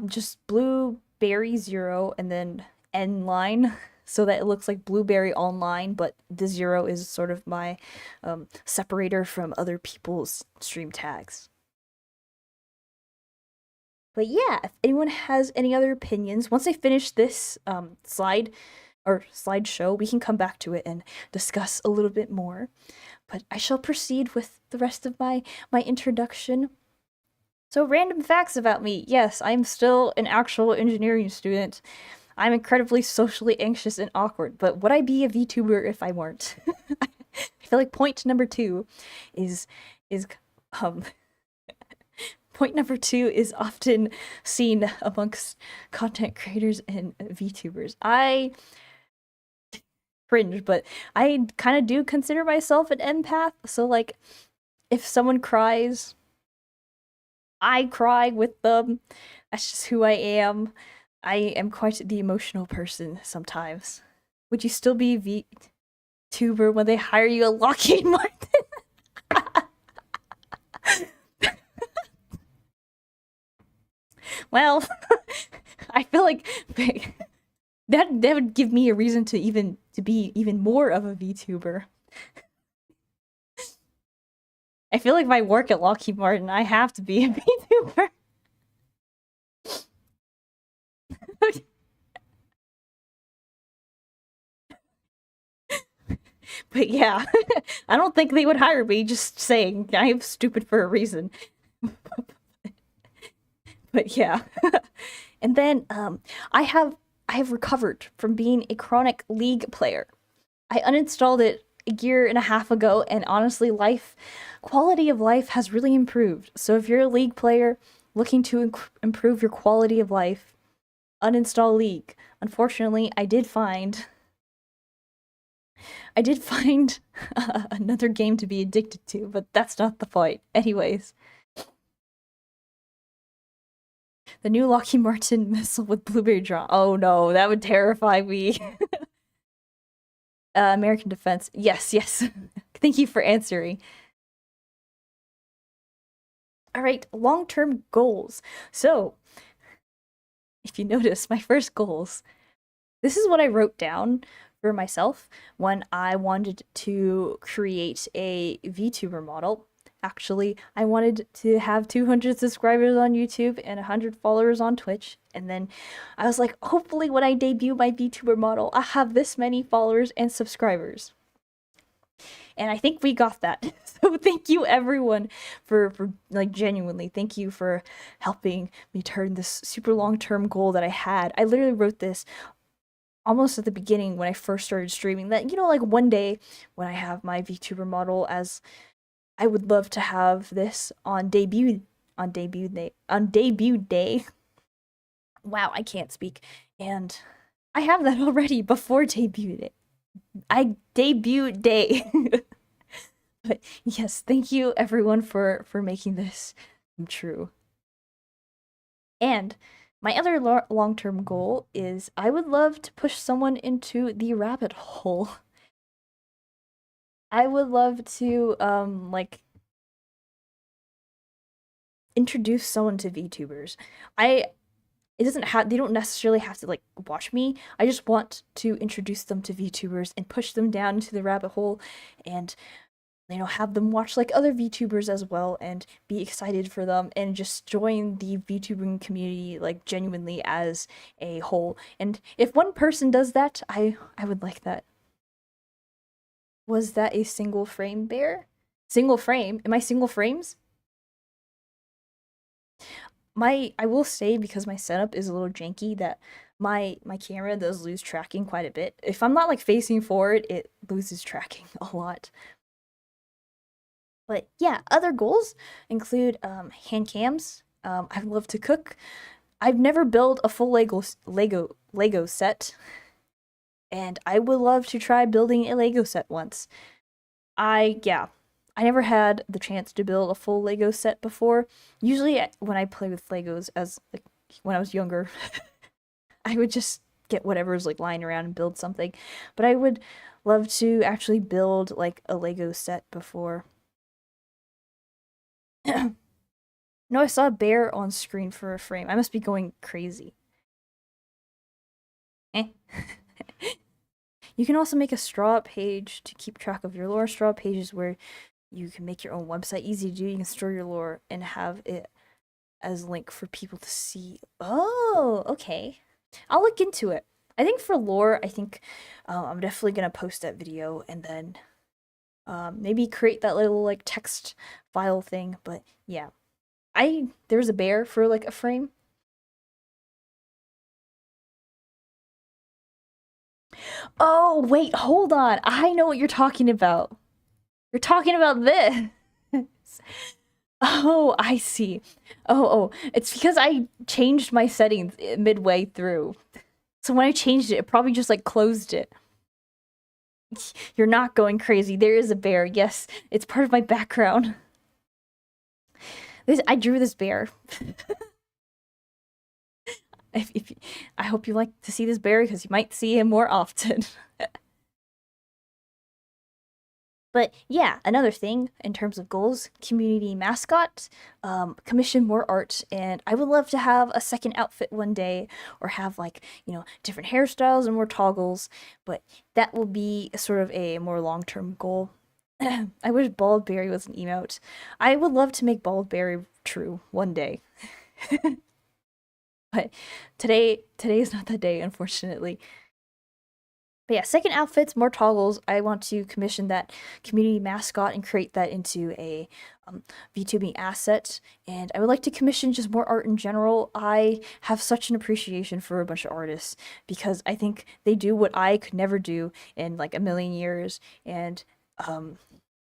Just blue berry zero and then N line. so that it looks like Blueberry Online, but the 0 is sort of my separator from other people's stream tags. But yeah, if anyone has any other opinions, once I finish this slideshow, we can come back to it and discuss a little bit more. But I shall proceed with the rest of my introduction. So, random facts about me. Yes, I'm still an actual engineering student. I'm incredibly socially anxious and awkward, but would I be a VTuber if I weren't? I feel like point number two is um point number two is often seen amongst content creators and VTubers. I cringe, but I kind of do consider myself an empath. So like, if someone cries, I cry with them. That's just who I am. I am quite the emotional person sometimes. Would you still be VTuber when they hire you at Lockheed Martin? Well, I feel like that would give me a reason to be even more of a VTuber. I feel like if I work at Lockheed Martin, I have to be a VTuber. But yeah, I don't think they would hire me, just saying. I am stupid for a reason. But yeah. And then I have recovered from being a chronic League player. I uninstalled it a year and a half ago, and honestly, quality of life has really improved. So if you're a League player looking to improve your quality of life, uninstall League. Unfortunately, I did find another game to be addicted to, but that's not the point. Anyways, the new Lockheed Martin missile with blueberry draw. Oh no, that would terrify me. American Defense. Yes, yes. Thank you for answering. All right, long-term goals. So, if you notice, my first goals, this is what I wrote down for myself when I wanted to create a VTuber model. Actually, I wanted to have 200 subscribers on YouTube and 100 followers on Twitch. And then I was like, hopefully when I debut my VTuber model, I'll have this many followers and subscribers. And I think we got that. So thank you everyone for like genuinely thank you for helping me turn this super long-term goal that I had. I literally wrote this almost at the beginning when I first started streaming that, you know, like one day when I have my VTuber model, as I would love to have this on debut day. Wow, I can't speak. And I have that already before debut day. Debut day. But yes, thank you everyone for making this true. And my other long-term goal is I would love to push someone into the rabbit hole. I would love to like introduce someone to VTubers. They don't necessarily have to like watch me. I just want to introduce them to VTubers and push them down into the rabbit hole and, you know, have them watch like other VTubers as well and be excited for them and just join the VTubing community like genuinely as a whole. And if one person does that, I would like that. Was that a single frame bear? Single frame? Am I single frames? I will say, because my setup is a little janky, that my camera does lose tracking quite a bit. If I'm not like facing forward, it loses tracking a lot. But yeah, other goals include hand cams. I love to cook. I've never built a full Lego set, and I would love to try building a Lego set once. I never had the chance to build a full Lego set before. Usually when I play with Legos as like when I was younger, I would just get whatever's like lying around and build something. But I would love to actually build like a Lego set before. No, I saw a bear on screen for a frame. I must be going crazy. Eh. You can also make a straw page to keep track of your lore. Straw pages where you can make your own website, easy to do. You can store your lore and have it as a link for people to see. Oh, okay. I'll look into it. I think for lore, I think I'm definitely gonna post that video and then maybe create that little like text file thing. But yeah, there's a bear for like a frame. Oh wait, hold on. I know what you're talking about. You're talking about this. Oh, I see. Oh, it's because I changed my settings midway through. So when I changed it, it probably just like closed it. You're not going crazy. There is a bear. Yes, it's part of my background. I drew this bear. if I hope you like to see this bear because you might see him more often. But yeah, another thing in terms of goals, community mascot, commission more art, and I would love to have a second outfit one day, or have like, different hairstyles and more toggles, but that will be sort of a more long-term goal. I wish Baldberry was an emote. I would love to make Baldberry true one day. But today is not that day, unfortunately. But yeah, second outfits, more toggles. I want to commission that community mascot and create that into a VTubing asset. And I would like to commission just more art in general. I have such an appreciation for a bunch of artists because I think they do what I could never do in like a million years. And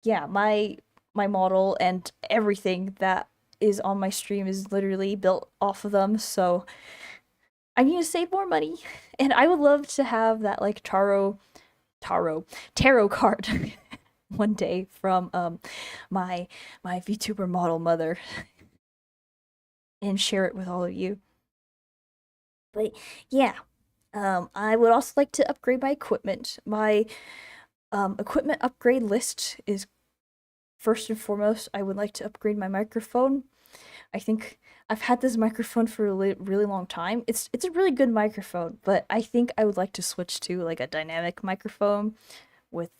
yeah, my model and everything that is on my stream is literally built off of them. So I need to save more money, and I would love to have that like tarot card one day from my VTuber model mother and share it with all of you. But yeah, I would also like to upgrade my equipment. My equipment upgrade list is first and foremost. I would like to upgrade my microphone. I think I've had this microphone for a really long time. It's a really good microphone, but I think I would like to switch to like a dynamic microphone with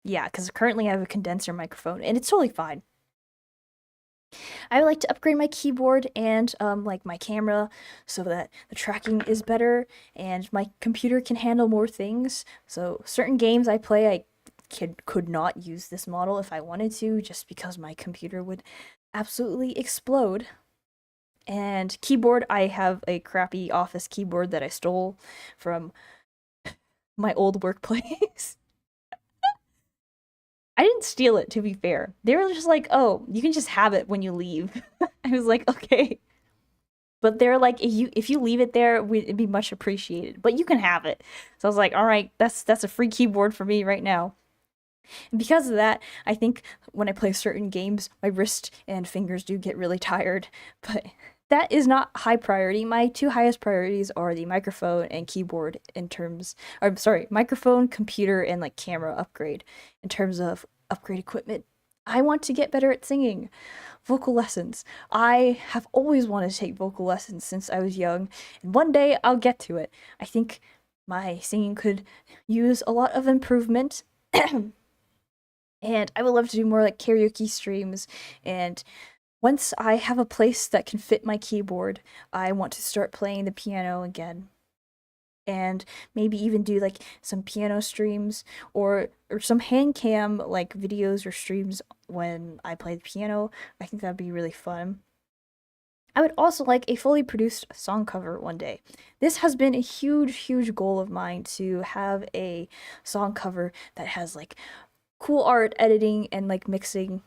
yeah, because currently I have a condenser microphone and it's totally fine. I would like to upgrade my keyboard and like my camera so that the tracking is better and my computer can handle more things. So certain games I play, I could not use this model if I wanted to, just because my computer would absolutely explode. And keyboard, I have a crappy office keyboard that I stole from my old workplace. I didn't steal it, to be fair. They were just like, oh, you can just have it when you leave. I was like, okay. But they're like, if you leave it there, it'd be much appreciated. But you can have it. So I was like, all right, that's a free keyboard for me right now. And because of that, I think when I play certain games, my wrist and fingers do get really tired. But that is not high priority. My two highest priorities are the microphone and keyboard in terms, or I'm sorry, microphone, computer, and like camera upgrade in terms of upgrade equipment. I want to get better at singing. Vocal lessons. I have always wanted to take vocal lessons since I was young, and one day I'll get to it. I think my singing could use a lot of improvement. And I would love to do more like karaoke streams. And once I have a place that can fit my keyboard, I want to start playing the piano again. And maybe even do like some piano streams or some hand cam like videos or streams when I play the piano. I think that'd be really fun. I would also like a fully produced song cover one day. This has been a huge goal of mine, to have a song cover that has like cool art, editing, and like mixing.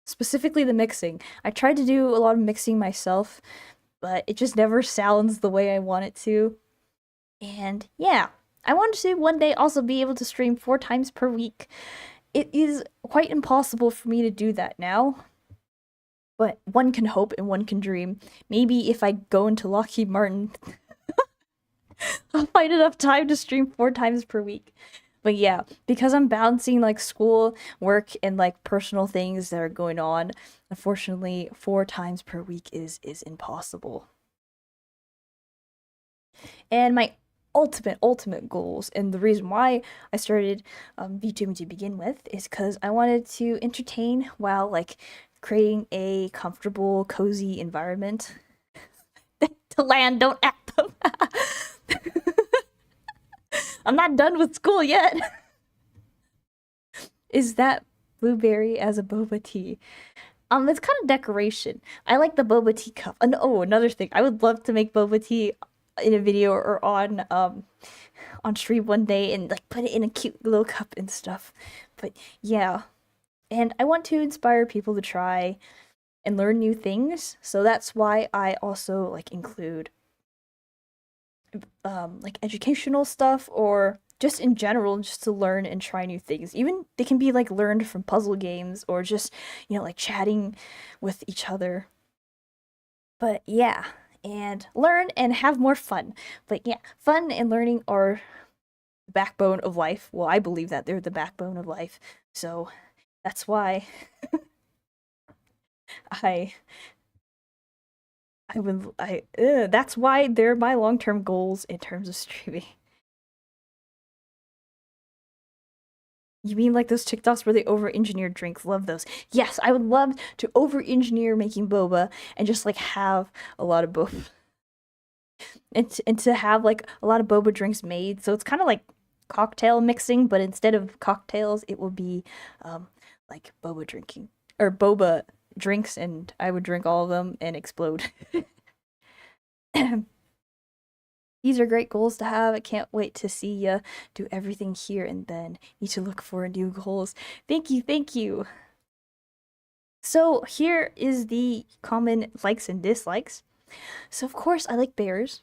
Specifically the mixing. I tried to do a lot of mixing myself, but it just never sounds the way I want it to. And yeah, I want to one day also be able to stream 4 times per week. It is quite impossible for me to do that now, but one can hope and one can dream. Maybe if I go into Lockheed Martin, I'll find enough time to stream 4 times per week. But yeah, because I'm balancing like school, work, and like personal things that are going on, unfortunately, 4 times per week is impossible. And my ultimate goals, and the reason why I started VTubing to begin with is because I wanted to entertain while like creating a comfortable, cozy environment to land. Don't at them. I'm not done with school yet. Is that blueberry as a boba tea? It's kind of decoration. I like the boba tea cup. And oh, another thing, I would love to make boba tea in a video or on stream one day and like put it in a cute little cup and stuff. But yeah, and I want to inspire people to try and learn new things. So that's why I also like include like educational stuff or just in general just to learn and try new things. Even they can be like learned from puzzle games or just, like chatting with each other. But yeah, and learn and have more fun. But yeah, fun and learning are the backbone of life. Well, I believe that they're the backbone of life. So that's why I that's why they're my long-term goals in terms of streaming. You mean like those TikToks where they over-engineer drinks? Love those. Yes, I would love to over-engineer making boba and just like have a lot of boba and to have like a lot of boba drinks made. So it's kind of like cocktail mixing, but instead of cocktails, it will be um like boba drinking or boba drinks, and I would drink all of them and explode. These are great goals to have. I can't wait to see you do everything here and then. Need to look for new goals. Thank you, thank you. So here is the common likes and dislikes. So of course I like bears.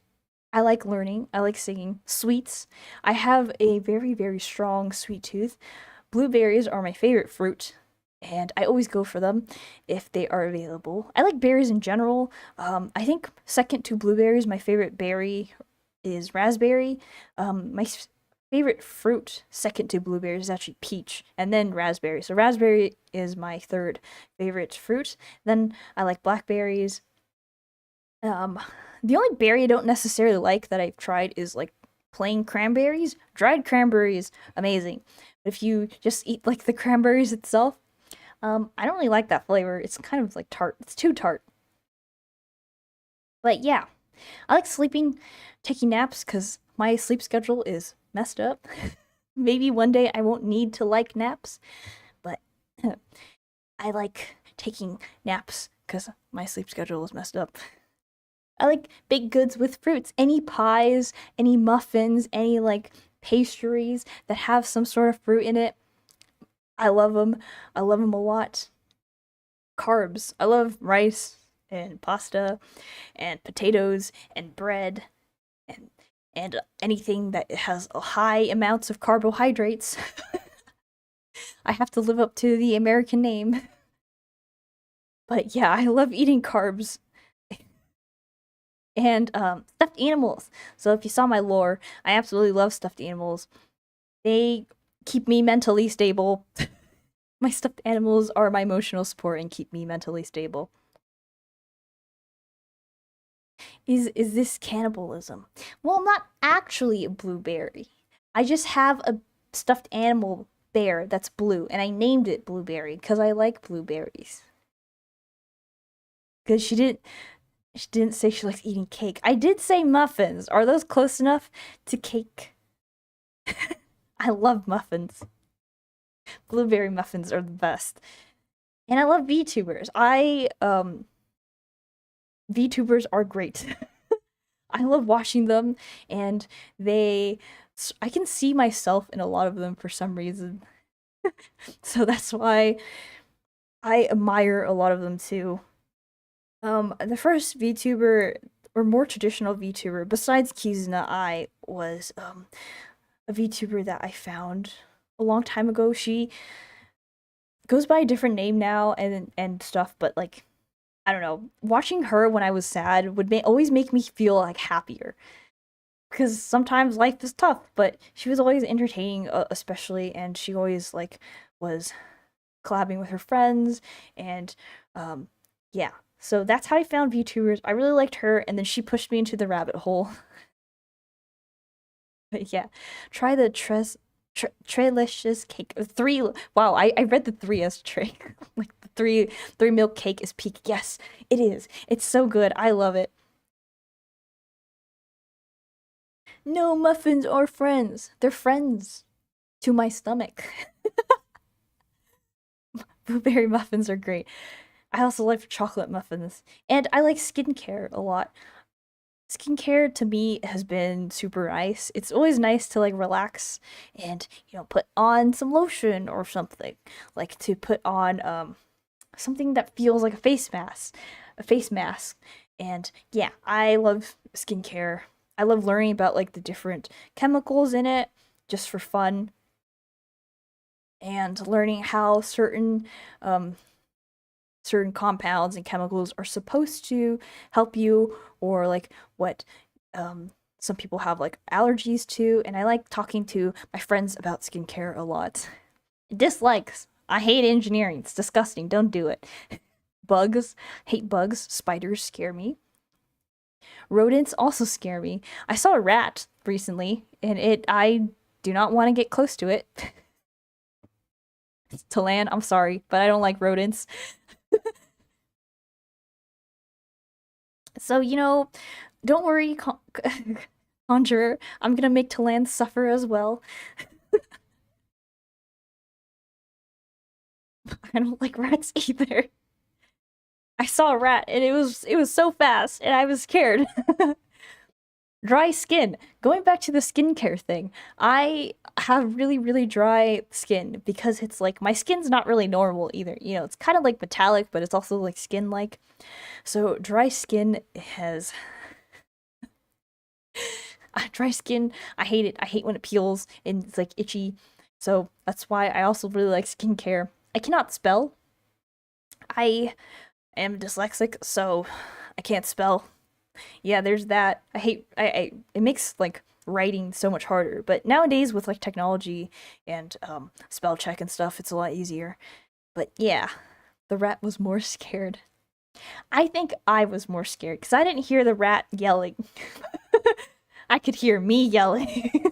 I like learning. I like singing. Sweets. I have a very strong sweet tooth. Blueberries are my favorite fruit, and I always go for them if they are available. I like berries in general. I think second to blueberries, my favorite berry is raspberry. My favorite fruit, second to blueberries, is actually peach, and then raspberry. So raspberry is my third favorite fruit. Then I like blackberries. Um, the only berry I don't necessarily like that I've tried is like plain cranberries. Dried cranberries, amazing. But if you just eat like the cranberries itself, I don't really like that flavor. It's kind of like tart. It's too tart. But yeah, I like sleeping, taking naps because my sleep schedule is messed up. Maybe one day I won't need to like naps, but I like taking naps because my sleep schedule is messed up. I like baked goods with fruits. Any pies, any muffins, any like pastries that have some sort of fruit in it. I love them. I love them a lot. Carbs. I love rice and pasta and potatoes and bread and anything that has high amounts of carbohydrates. I have to live up to the American name. But yeah, I love eating carbs and stuffed animals. So if you saw my lore, I absolutely love stuffed animals. They keep me mentally stable. My stuffed animals are my emotional support and keep me mentally stable. Is this cannibalism? Well, I'm not actually a blueberry. I just have a stuffed animal bear that's blue, and I named it Blueberry because I like blueberries. Because she didn't say she likes eating cake. I did say muffins. Are those close enough to cake? I love muffins. Blueberry muffins are the best. And I love VTubers. VTubers are great. I love watching them, and they I can see myself in a lot of them for some reason. So that's why I admire a lot of them too. The first VTuber or more traditional VTuber besides Kizuna I was a VTuber that I found a long time ago. She goes by a different name now and stuff, but like I don't know, watching her when I was sad would always make me feel like happier because sometimes life is tough, but she was always entertaining, especially, and she always like was collabing with her friends, and yeah. So that's how I found VTubers. I really liked her, and then she pushed me into the rabbit hole. But yeah, try the trelicious cake. Three. Wow, I read the three as tray. Like the three milk cake is peak. Yes, it is. It's so good. I love it. No muffins are friends. They're friends to my stomach. Blueberry muffins are great. I also like chocolate muffins. And I like skincare a lot. Skincare to me has been super nice. It's always nice to like relax and, put on some lotion or something. Like to put on something that feels like a face mask. And yeah, I love skincare. I love learning about like the different chemicals in it just for fun and learning how um certain compounds and chemicals are supposed to help you or like what some people have like allergies to, and I like talking to my friends about skincare a lot. Dislikes. I hate engineering. It's disgusting. Don't do it. Bugs. Hate bugs. Spiders scare me. Rodents also scare me. I saw a rat recently and I do not want to get close to it. To land, I'm sorry, but I don't like rodents. So, don't worry, Conjurer. I'm gonna make Talan suffer as well. I don't like rats either. I saw a rat and it was so fast and I was scared. Dry skin. Going back to the skincare thing, I have really, really dry skin because it's like my skin's not really normal either. It's kind of like metallic, but it's also like skin like. So dry skin has dry skin. I hate it. I hate when it peels and it's like itchy. So that's why I also really like skincare. I cannot spell. I am dyslexic, so I can't spell. Yeah, there's that. I it makes like writing so much harder. But nowadays with like technology and spell check and stuff, it's a lot easier. But yeah, the rat was more scared. I think I was more scared because I didn't hear the rat yelling. I could hear me yelling.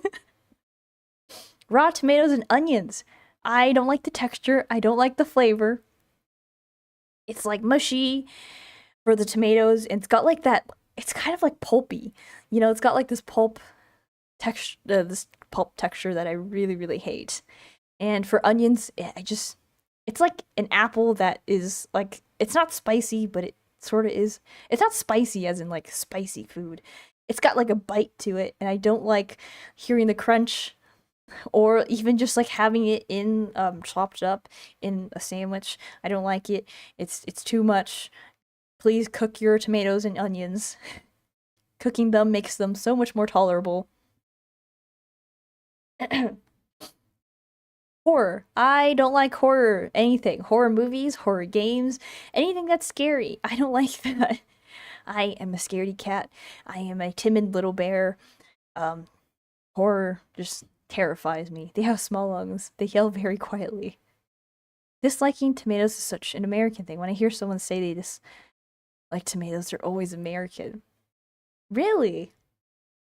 Raw tomatoes and onions. I don't like the texture. I don't like the flavor. It's like mushy for the tomatoes, and it's got like that. It's kind of like pulpy. It's got like this pulp texture that I really, really hate. And for onions, it's like an apple that is like, it's not spicy, but it sort of is. It's not spicy as in like spicy food. It's got like a bite to it, and I don't like hearing the crunch or even just like having it in chopped up in a sandwich. I don't like it. It's too much. Please cook your tomatoes and onions. Cooking them makes them so much more tolerable. Horror. I don't like horror anything. Horror movies, horror games, anything that's scary. I don't like that. I am a scaredy cat. I am a timid little bear. Um, Horror just terrifies me. They have small lungs. They yell very quietly. Disliking tomatoes is such an American thing. When I hear someone say they dislike tomatoes, they're always American. Really?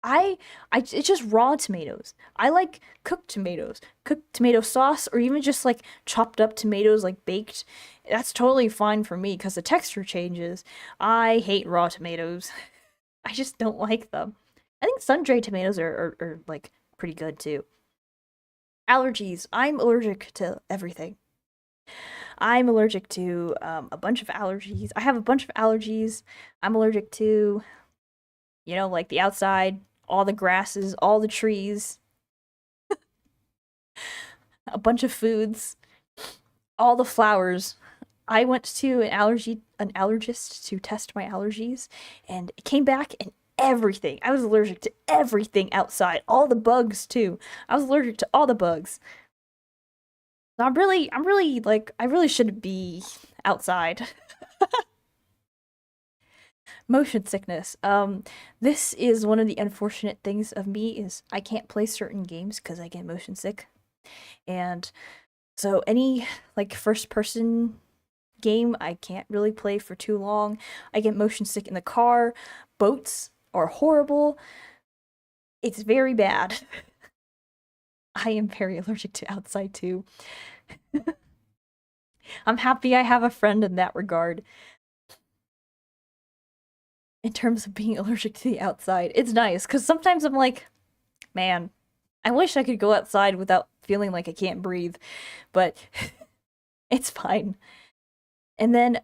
It's just raw tomatoes. I like cooked tomatoes, cooked tomato sauce, or even just like chopped up tomatoes, like baked. That's totally fine for me because the texture changes. I hate raw tomatoes. I just don't like them. I think sun-dried tomatoes are like pretty good too. Allergies. I'm allergic to everything. I'm allergic to a bunch of allergies. I have a bunch of allergies. I'm allergic to, like the outside, all the grasses, all the trees, a bunch of foods, all the flowers. I went to an allergist to test my allergies, and it came back and everything. I was allergic to everything outside, all the bugs too. I was allergic to all the bugs. So I'm really like, I really shouldn't be outside. Motion sickness. This is one of the unfortunate things of me is I can't play certain games because I get motion sick. And so any like first person game I can't really play for too long. I get motion sick in the car. Boats are horrible. It's very bad. I am very allergic to outside too. I'm happy I have a friend in that regard. In terms of being allergic to the outside, it's nice because sometimes I'm like, man, I wish I could go outside without feeling like I can't breathe, but it's fine. And then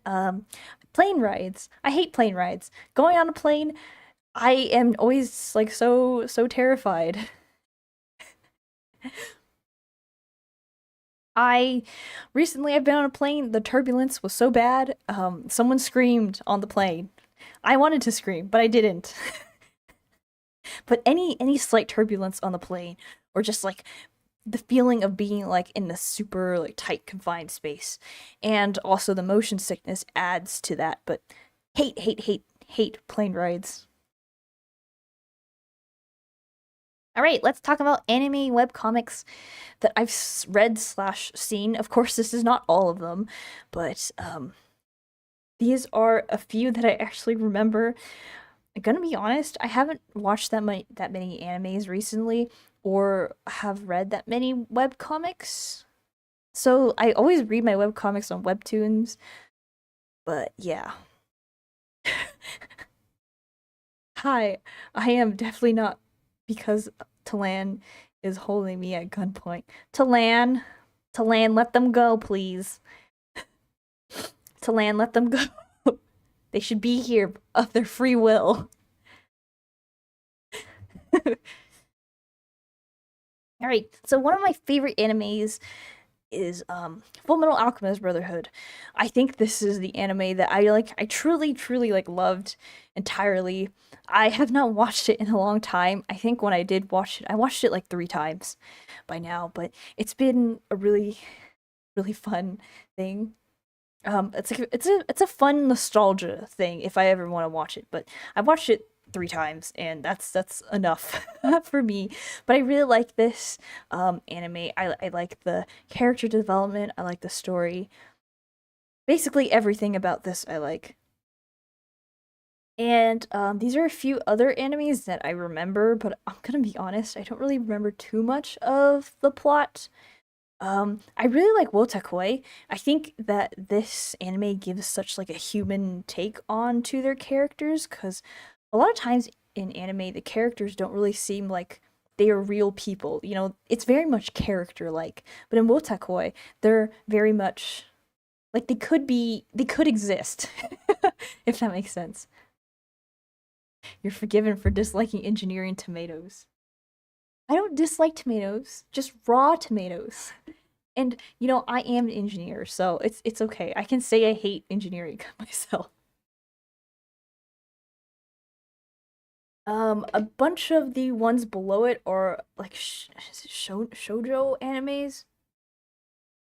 plane rides. I hate plane rides. Going on a plane, I am always like so terrified. I recently I've been on a plane. The turbulence was so bad. Someone screamed on the plane. I wanted to scream, but I didn't. But any slight turbulence on the plane, or just like the feeling of being like in a super like tight confined space, and also the motion sickness adds to that. But hate plane rides. All right, let's talk about anime webcomics that I've read slash seen. Of course, this is not all of them, but these are a few that I actually remember. I'm gonna be honest, I haven't watched that many animes recently, or have read that many webcomics. So I always read my webcomics on webtoons, but yeah. Hi, I am definitely not, because Talan is holding me at gunpoint. Talan, Talan, let them go, please. Talan, let them go. They should be here of their free will. All right, so one of my favorite animes is Full Metal Alchemist Brotherhood. I think this is the anime that I truly like loved entirely. I have not watched it in a long time. I think when I did watch it, I watched it like 3 times by now, but it's been a really fun thing. It's a fun nostalgia thing if I ever want to watch it, but I watched it 3 times and that's enough for me. But I really like this anime. I like the character development, I like the story. Basically everything about this I like. And these are a few other animes that I remember, but I'm gonna be honest, I don't really remember too much of the plot. I really like Wotakoi. I think that this anime gives such like a human take on to their characters, because a lot of times in anime the characters don't really seem like they are real people. You know, it's very much character like. But in Wotakoi, they're very much like they could exist. If that makes sense. You're forgiven for disliking engineering tomatoes. I don't dislike tomatoes, just raw tomatoes. And I am an engineer, so it's okay. I can say I hate engineering myself. A bunch of the ones below it are like shoujo animes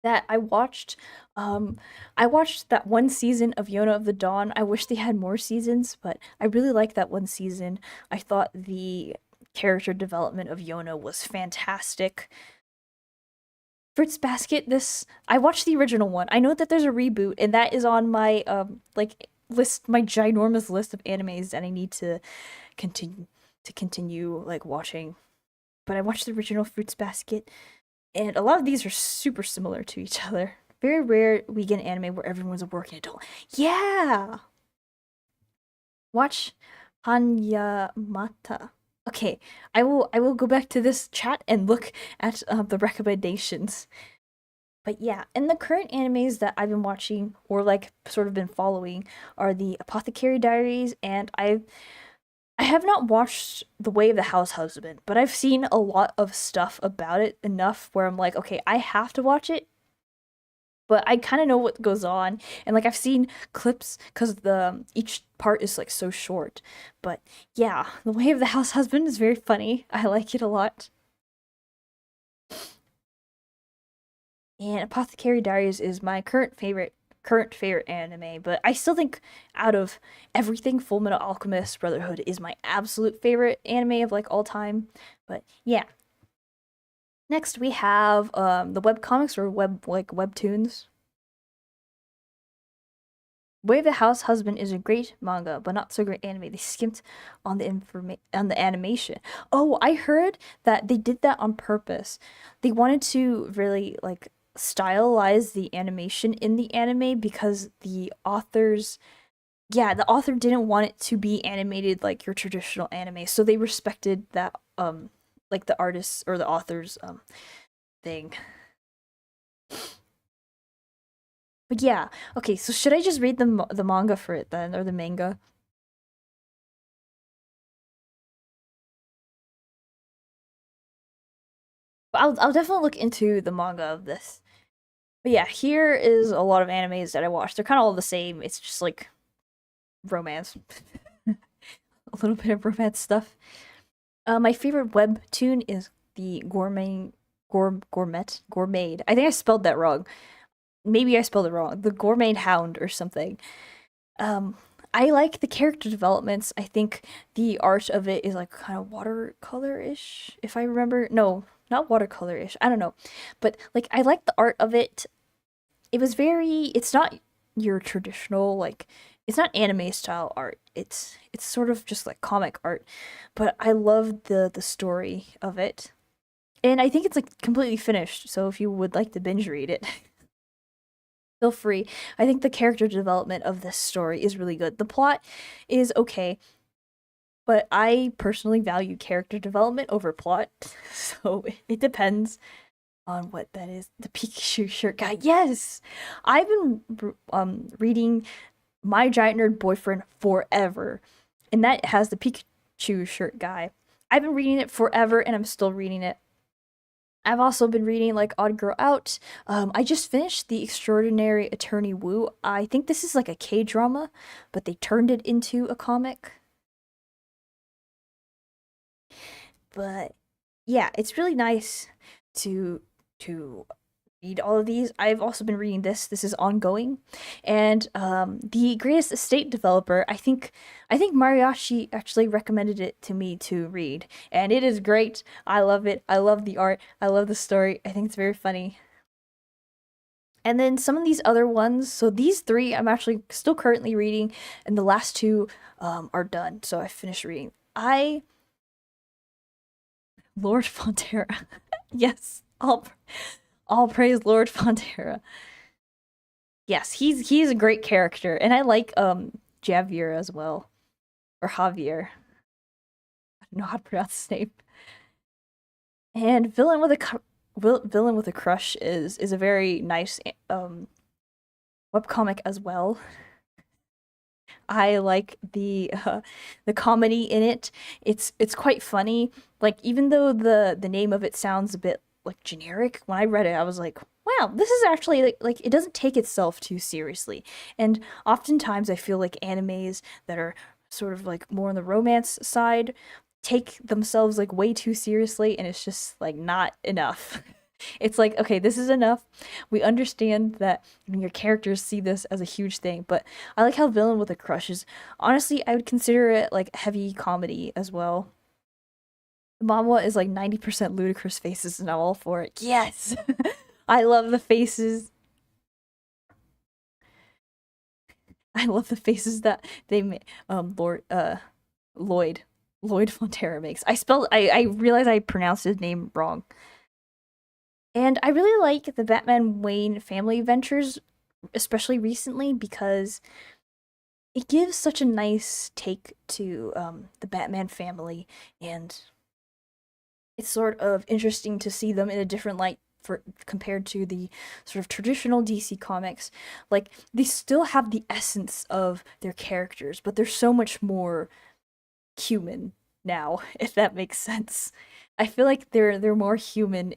that I watched. I watched that one season of Yona of the Dawn. I wish they had more seasons, but I really liked that one season. I thought the character development of Yona was fantastic. Fruits Basket, this I watched the original one. I know that there's a reboot, and that is on my like list, my ginormous list of animes that I need continue to continue like watching. But I watched the original Fruits Basket, and a lot of these are super similar to each other. Very rare we get an anime where everyone's a working adult. Yeah, watch Hanya Mata. Okay, I will go back to this chat and look at the recommendations. But yeah, and the current animes that I've been watching or like sort of been following are the Apothecary Diaries, and I have not watched The Way of the House Husband, but I've seen a lot of stuff about it enough where I'm like, okay, I have to watch it, but I kind of know what goes on, and like I've seen clips because the each part is like so short. But yeah, The Way of the House Husband is very funny. I like it a lot. And Apothecary Diaries is my current favorite anime, but I still think out of everything, Full Metal Alchemist Brotherhood is my absolute favorite anime of like all time. But yeah. Next we have the web comics or webtoons. Way of the House Husband is a great manga, but not so great anime. They skimped on the animation. Oh, I heard that they did that on purpose. They wanted to really like stylize the animation in the anime because the author didn't want it to be animated like your traditional anime. So they respected that like the artist's or the author's thing. But yeah, okay, so should I just read the manga for it then, or the manga? But I'll definitely look into the manga of this. But yeah, here is a lot of animes that I watched. They're kind of all the same. It's just like romance, a little bit of romance stuff. My favorite webtoon is the gourmet. I think I spelled that wrong. Maybe I spelled it wrong. The Gourmet Hound or something. Um, I like the character developments. I think the art of it is like kind of watercolor-ish, if I remember. No, not watercolor-ish. I don't know. But like I like the art of it. It's not your traditional like it's not anime style art. It's sort of just like comic art. But I love the story of it. And I think it's like completely finished. So if you would like to binge read it, feel free. I think the character development of this story is really good. The plot is okay, but I personally value character development over plot. So it depends on what that is. The Pikachu shirt guy. Yes. I've been reading My Giant Nerd Boyfriend forever, and that has the Pikachu shirt guy. I've been reading it forever and I'm still reading it. I've also been reading like Odd Girl Out. I just finished The Extraordinary Attorney Wu. I think this is like a K drama, but they turned it into a comic. But yeah, it's really nice to to read all of these. I've also been reading this. This is ongoing, and the Greatest Estate Developer. I think Mariachi actually recommended it to me to read, and it is great. I love it. I love the art. I love the story. I think it's very funny. And then some of these other ones. So these three, I'm actually still currently reading, and the last two are done. So I finished reading. I Lord Fonterra. Yes, all praise Lord Fonterra. Yes, he's a great character, and I like Javier as well, or Javier. I don't know how to pronounce his name. And villain with a crush is a very nice webcomic as well. I like the comedy in it. It's quite funny. Like even though the name of it sounds a bit like generic, when I read it, I was like, wow, this is actually like it doesn't take itself too seriously. And oftentimes I feel like animes that are sort of like more on the romance side take themselves like way too seriously, and it's just like not enough. It's like, okay, this is enough. We understand that your characters see this as a huge thing, but I like how Villain with a Crush is honestly, I would consider it like heavy comedy as well. Mama is like 90% ludicrous faces, and I'm all for it. Yes! I love the faces. I love the faces that they make. Lloyd. Lloyd Fonterra makes. I realize I pronounced his name wrong. And I really like the Batman Wayne family ventures, especially recently, because it gives such a nice take to the Batman family, and it's sort of interesting to see them in a different light for compared to the sort of traditional DC comics. Like they still have the essence of their characters, but they're so much more human now, if that makes sense. I feel like they're more human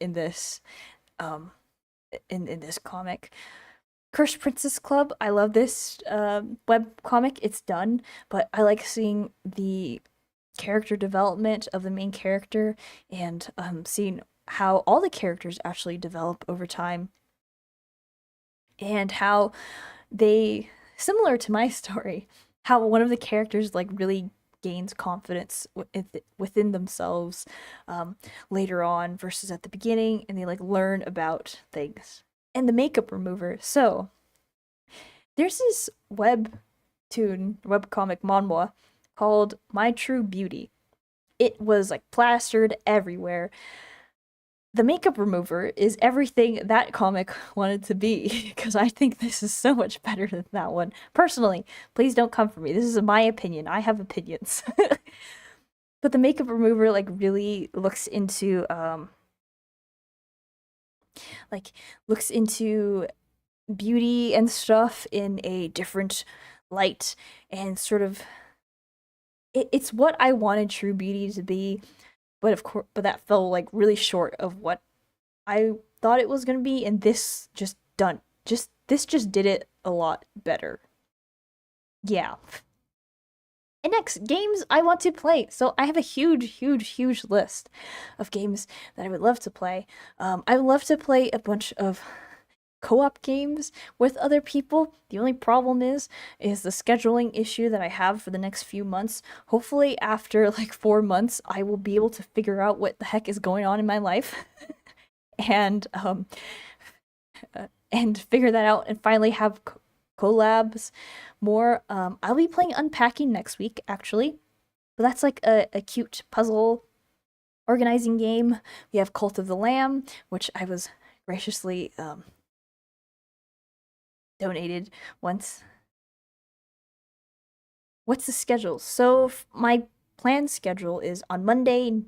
um in this comic. Cursed Princess Club. I love this web comic. It's done, but I like seeing the character development of the main character and seeing how all the characters actually develop over time and how they, similar to my story, how one of the characters like really gains confidence within themselves later on versus at the beginning, and they like learn about things. And the makeup remover. So There's this webcomic manhwa called My True Beauty. It was like plastered everywhere. The makeup remover is everything that comic wanted to be because I think this is so much better than that one. Personally, please don't come for me. This is my opinion. I have opinions. But the makeup remover like really like looks into beauty and stuff in a different light and sort of it's what I wanted True Beauty to be, but of course, but that fell like really short of what I thought it was gonna be, and this just did it a lot better. Yeah. And next, games I want to play. So I have a huge list of games that I would love to play. I would love to play a bunch of co-op games with other people. The only problem is the scheduling issue that I have for the next few months. Hopefully after like 4 months I will be able to figure out what the heck is going on in my life and figure that out and finally have collabs more. I'll be playing Unpacking next week actually. But that's like a cute puzzle organizing game. We have Cult of the Lamb, which I was graciously donated once. What's the schedule? So my planned schedule is on Monday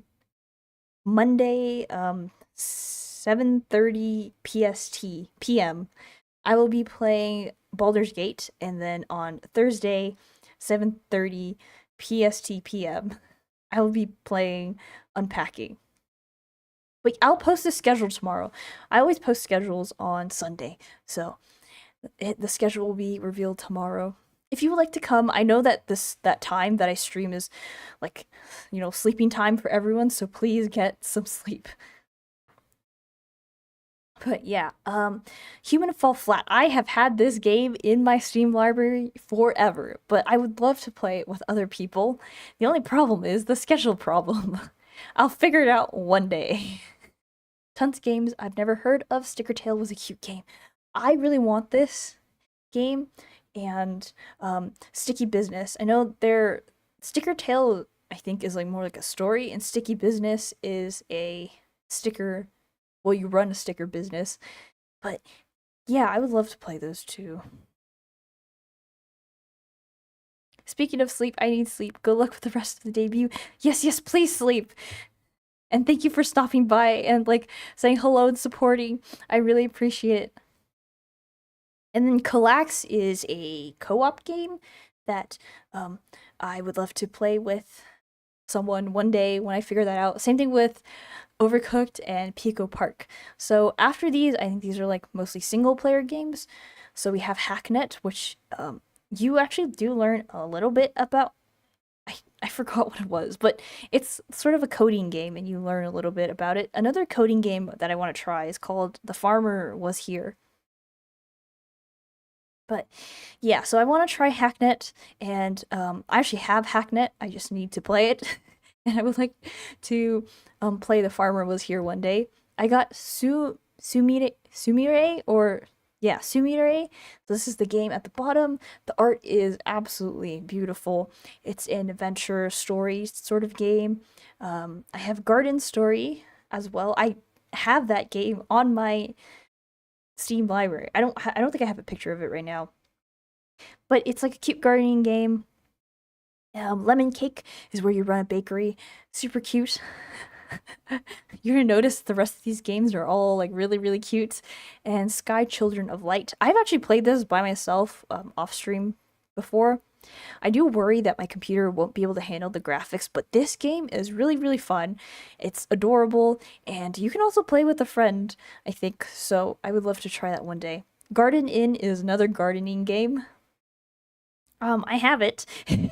7:30 PST PM. I will be playing Baldur's Gate, and then on Thursday 7:30 PST PM I will be playing Unpacking. But I'll post the schedule tomorrow. I always post schedules on Sunday, so the schedule will be revealed tomorrow. If you would like to come, I know that that time that I stream is like, sleeping time for everyone, so please get some sleep. But yeah, Human Fall Flat. I have had this game in my Steam library forever, but I would love to play it with other people. The only problem is the schedule problem. I'll figure it out one day. Tons of games I've never heard of. Sticker Tail was a cute game. I really want this game, and Sticky Business. I know their Sticker Tail, I think, is like more like a story, and Sticky Business is a sticker. Well, you run a sticker business, but yeah, I would love to play those two. Speaking of sleep, I need sleep. Good luck with the rest of the debut. Yes, please sleep. And thank you for stopping by and like saying hello and supporting. I really appreciate it. And then Kallax is a co-op game that I would love to play with someone one day when I figure that out. Same thing with Overcooked and Pico Park. So after these, I think these are like mostly single player games. So we have Hacknet, which you actually do learn a little bit about. I forgot what it was, but it's sort of a coding game and you learn a little bit about it. Another coding game that I want to try is called The Farmer Was Here. But yeah, so I want to try Hacknet, and I actually have Hacknet. I just need to play it, and I would like to play The Farmer Was Here one day. I got Sumire, or yeah, Sumire. This is the game at the bottom. The art is absolutely beautiful. It's an adventure story sort of game. I have Garden Story as well. I have that game on my Steam library. I don't think I have a picture of it right now, but it's like a cute gardening game. Lemon Cake is where you run a bakery. Super cute. You're gonna notice the rest of these games are all like really cute. And Sky Children of Light. I've actually played this by myself off stream before. I do worry that my computer won't be able to handle the graphics, but this game is really fun. It's adorable, and you can also play with a friend, I think, so I would love to try that one day. Garden Inn is another gardening game. I have it, and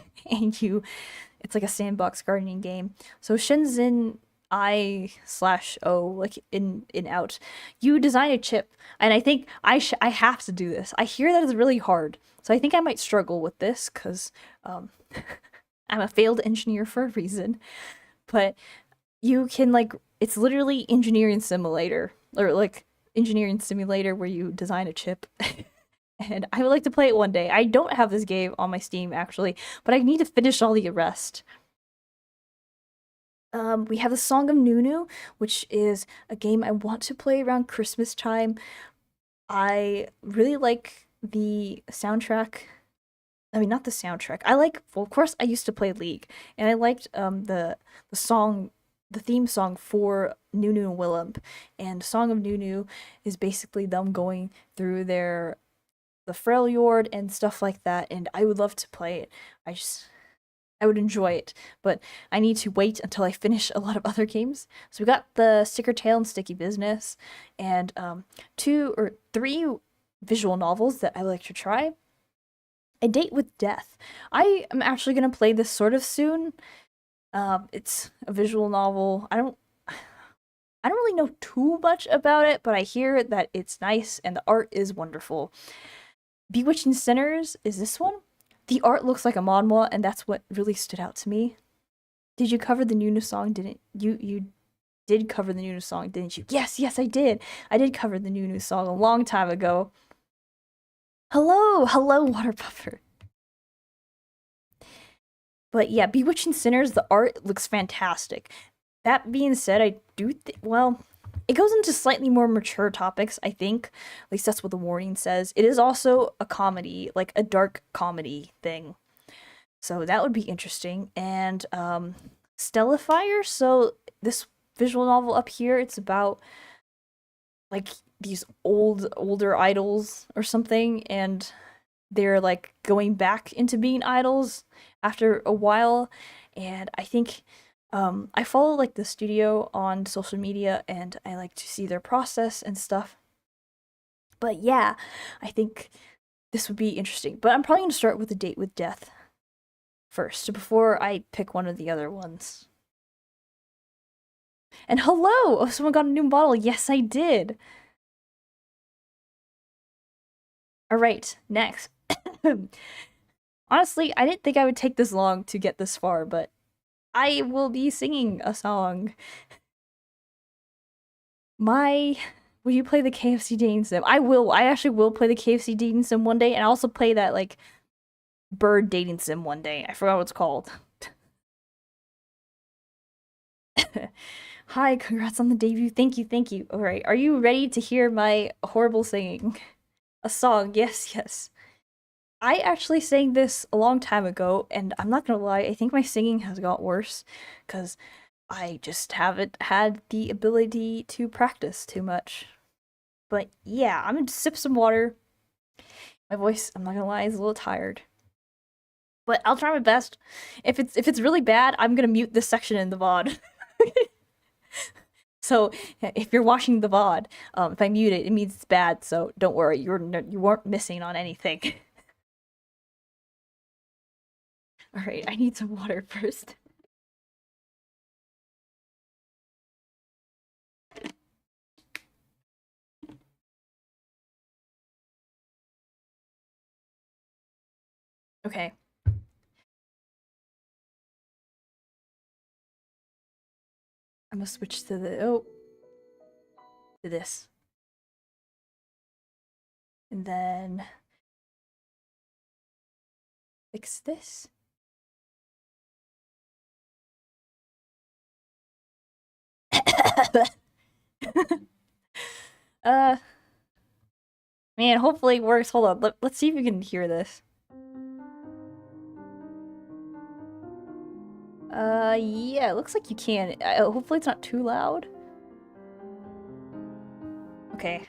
it's like a sandbox gardening game. So Shenzhen I/O, like in out, you design a chip, and I think I have to do this. I hear that it's really hard, so I think I might struggle with this because I'm a failed engineer for a reason. But you can like, it's literally engineering simulator, or like engineering simulator where you design a chip. and I would like to play it one day. I don't have this game on my Steam actually, but I need to finish all the rest. We have the Song of Nunu, which is a game I want to play around Christmas time. I really like the soundtrack. I mean, not the soundtrack. I like, well, of course, I used to play League, and I liked the song, the theme song for Nunu and Willump. And Song of Nunu is basically them going through the Freljord and stuff like that. And I would love to play it. I would enjoy it, but I need to wait until I finish a lot of other games. So we got the Sticker Tail and Sticky Business, and two or three visual novels that I like to try. A Date with Death. I am actually gonna play this sort of soon. It's a visual novel. I don't really know too much about it, but I hear that it's nice and the art is wonderful. Bewitching Sinners is this one. The art looks like a manhwa, and that's what really stood out to me. Did you cover the Nunu song? Didn't you? You did cover the Nunu song, didn't you? Yes, yes, I did. I did cover the Nunu song a long time ago. Hello, hello, Water Puffer. But yeah, Bewitching Sinners, the art looks fantastic. That being said, I do well, it goes into slightly more mature topics, I think. At least that's what the warning says. It is also a comedy, like a dark comedy thing. So that would be interesting. And Stellafire, so this visual novel up here, it's about like these older idols or something, and they're like going back into being idols after a while. And I think I follow like the studio on social media, and I like to see their process and stuff. But yeah, I think this would be interesting. But I'm probably gonna start with A Date with Death first before I pick one of the other ones. And hello! Oh, someone got a new bottle. Yes, I did. All right, next. Honestly, I didn't think I would take this long to get this far, but I will be singing a song. Will you play the KFC dating sim? I will. I actually will play the KFC dating sim one day, and I'll also play that like bird dating sim one day. I forgot what it's called. Hi, congrats on the debut. Thank you, thank you. All right, are you ready to hear my horrible singing? A song, yes, yes. I actually sang this a long time ago, and I'm not gonna lie, I think my singing has got worse because I just haven't had the ability to practice too much. But yeah, I'm gonna sip some water. My voice, I'm not gonna lie, is a little tired. But I'll try my best. If it's really bad, I'm gonna mute this section in the VOD. So if you're watching the VOD, if I mute it, it means it's bad. So don't worry, you weren't missing on anything. All right, I need some water first. Okay. I'm gonna switch to to this. And then fix this. uh Man, hopefully it works. Hold on. Let's see if we can hear this. Yeah, it looks like you can. Hopefully it's not too loud. Okay.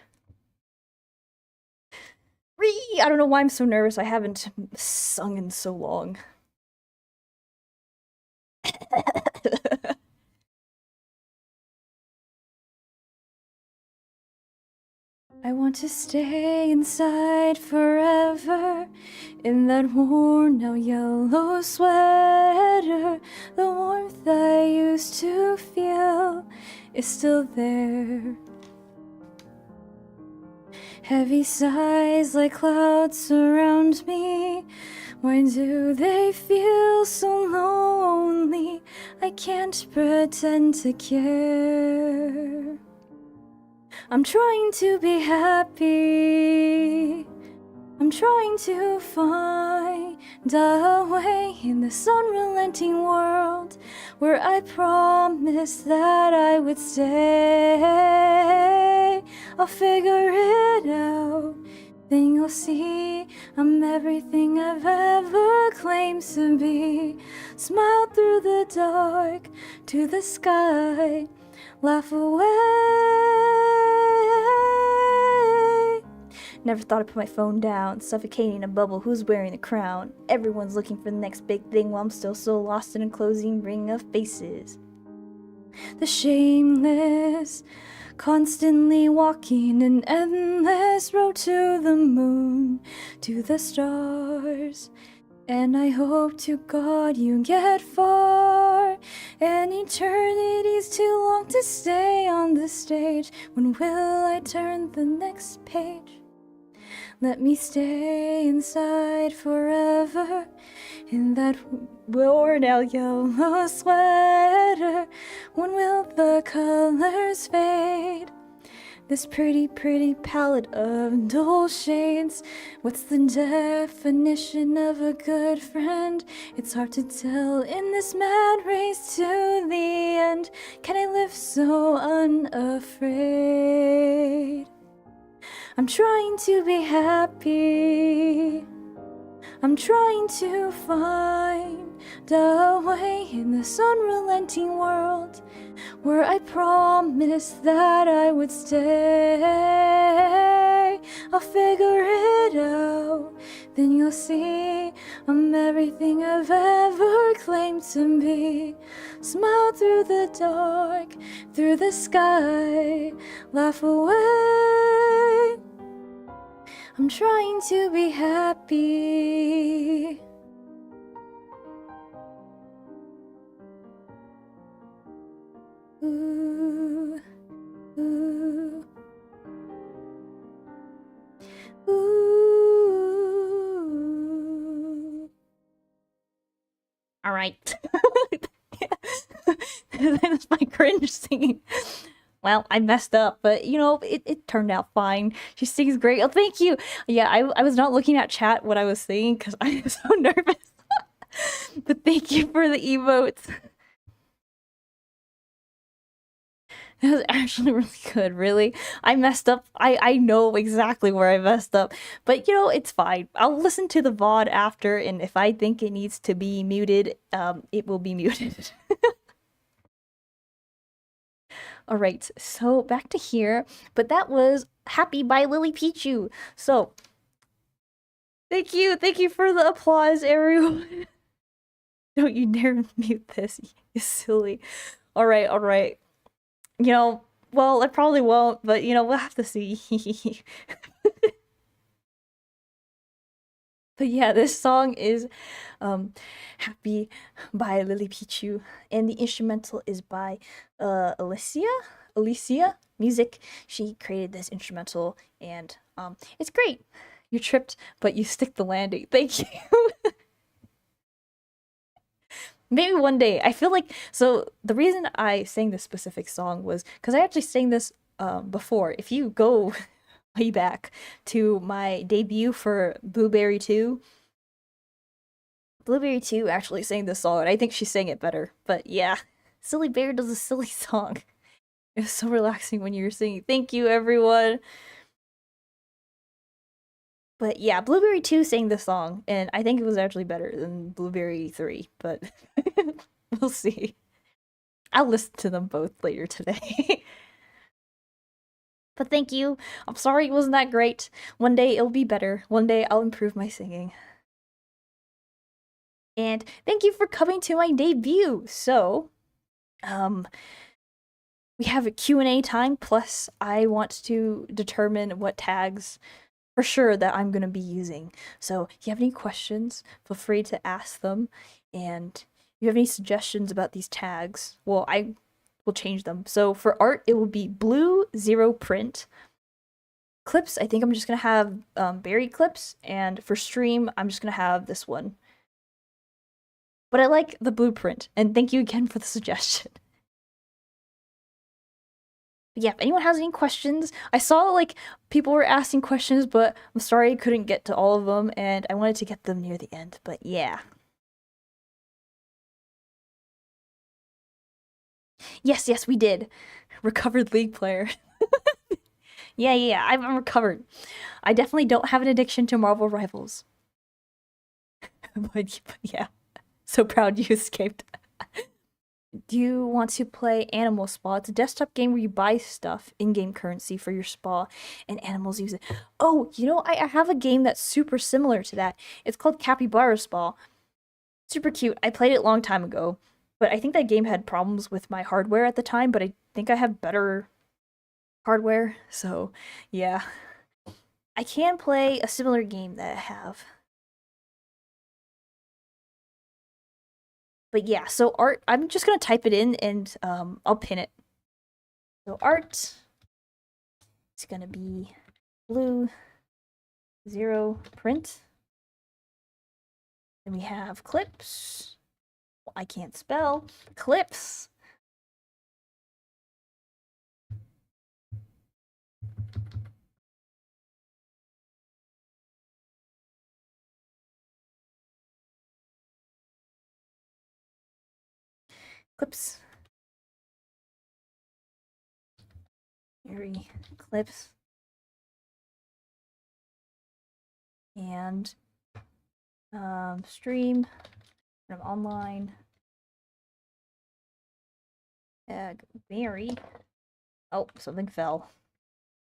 I don't know why I'm so nervous. I haven't sung in so long. I want to stay inside forever in that worn out yellow sweater. The warmth I used to feel is still there. Heavy sighs like clouds surround me. Why do they feel so lonely? I can't pretend to care. I'm trying to be happy, I'm trying to find a way in this unrelenting world where I promised that I would stay. I'll figure it out, then you'll see I'm everything I've ever claimed to be. Smile through the dark to the sky, laugh away. Never thought I'd put my phone down, suffocating in a bubble. Who's wearing the crown? Everyone's looking for the next big thing while I'm still so lost in a closing ring of faces. The shameless, constantly walking an endless road to the moon, to the stars. And I hope to God you get far. And eternity's too long to stay on the stage. When will I turn the next page? Let me stay inside forever in that worn out yellow sweater. When will the colors fade? This pretty, pretty palette of dull shades. What's the definition of a good friend? It's hard to tell in this mad race to the end. Can I live so unafraid? I'm trying to be happy. I'm trying to find a way in this unrelenting world where I promised that I would stay. I'll figure it out, then you'll see I'm everything I've ever claimed to be. Smile through the dark, through the sky, laugh away. I'm trying to be happy. Ooh, ooh, ooh. All right. That's my cringe singing. Well, I messed up, but you know, it turned out fine. She sings great. Oh, thank you. Yeah, I was not looking at chat when I was singing because I was so nervous. But thank you for the emotes. That was actually really good, really. I messed up. I know exactly where I messed up. But, you know, it's fine. I'll listen to the VOD after, and if I think it needs to be muted, it will be muted. Alright, so back to here. But that was Happy by Lily Pichu. So, thank you for the applause, everyone. Don't you dare mute this, you silly. Alright. You know, well, I probably won't, but you know, we'll have to see. But yeah, this song is Happy by Lily Pichu, and the instrumental is by Alicia Music. She created this instrumental, and it's great. You tripped, but you stick the landing. Thank you. Maybe one day. I feel like, so the reason I sang this specific song was because I actually sang this before. If you go way back to my debut for Blueberry 2, Blueberry 2 actually sang this song, and I think she sang it better. But yeah, Silly Bear does a silly song. It was so relaxing when you were singing. Thank you, everyone. But yeah, Blueberry 2 sang this song, and I think it was actually better than Blueberry 3, but we'll see. I'll listen to them both later today. But thank you. I'm sorry it wasn't that great. One day it'll be better. One day I'll improve my singing. And thank you for coming to my debut. So, we have a Q&A time, plus I want to determine what tags for sure that I'm going to be using. So if you have any questions, feel free to ask them. And if you have any suggestions about these tags, well, I will change them. So for art, it will be blue 0 print. Clips, I think I'm just going to have berry clips. And for stream, I'm just going to have this one. But I like the blueprint. And thank you again for the suggestion. But yeah, if anyone has any questions, I saw like people were asking questions, but I'm sorry I couldn't get to all of them, and I wanted to get them near the end. But yeah. Yes, yes, we did. Recovered League player. Yeah, I'm recovered. I definitely don't have an addiction to Marvel Rivals. But yeah, so proud you escaped. Do you want to play Animal Spa? It's a desktop game where you buy stuff, in-game currency for your spa, and animals use it. Oh, you know, I have a game that's super similar to that. It's called Capybara Spa. Super cute. I played it a long time ago, but I think that game had problems with my hardware at the time, but I think I have better hardware, so yeah. I can play a similar game that I have. But yeah, so art, I'm just gonna type it in and I'll pin it. So art, it's gonna be blue 0 print. Then we have clips. Well, I can't spell. Clips. Clips. Very clips. And stream from online. Mary. Oh, something fell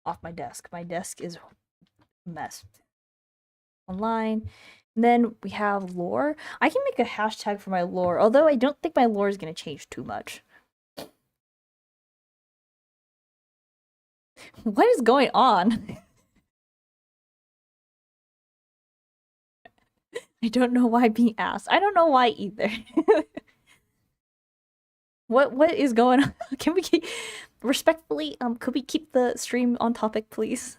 off my desk. My desk is a mess. Online. And then we have lore. I can make a hashtag for my lore, although I don't think my lore is going to change too much. What is going on? I don't know why being asked. I don't know why either. What is going on? Can we keep respectfully could we keep the stream on topic, please?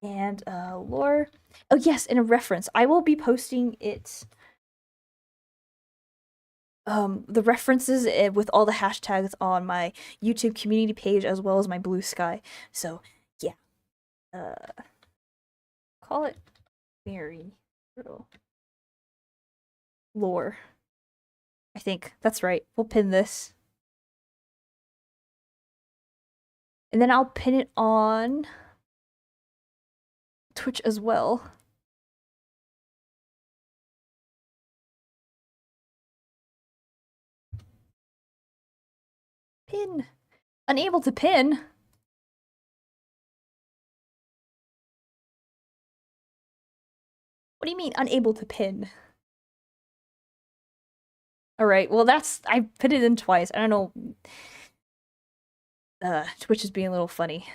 And lore. Oh yes, and a reference. I will be posting it the references with all the hashtags on my YouTube community page as well as my Blue Sky. So, yeah. Call it very little lore. I think that's right. We'll pin this. And then I'll pin it on Twitch as well. Pin. Unable to pin. What do you mean unable to pin? Alright, well that's I put it in twice. I don't know. Twitch is being a little funny.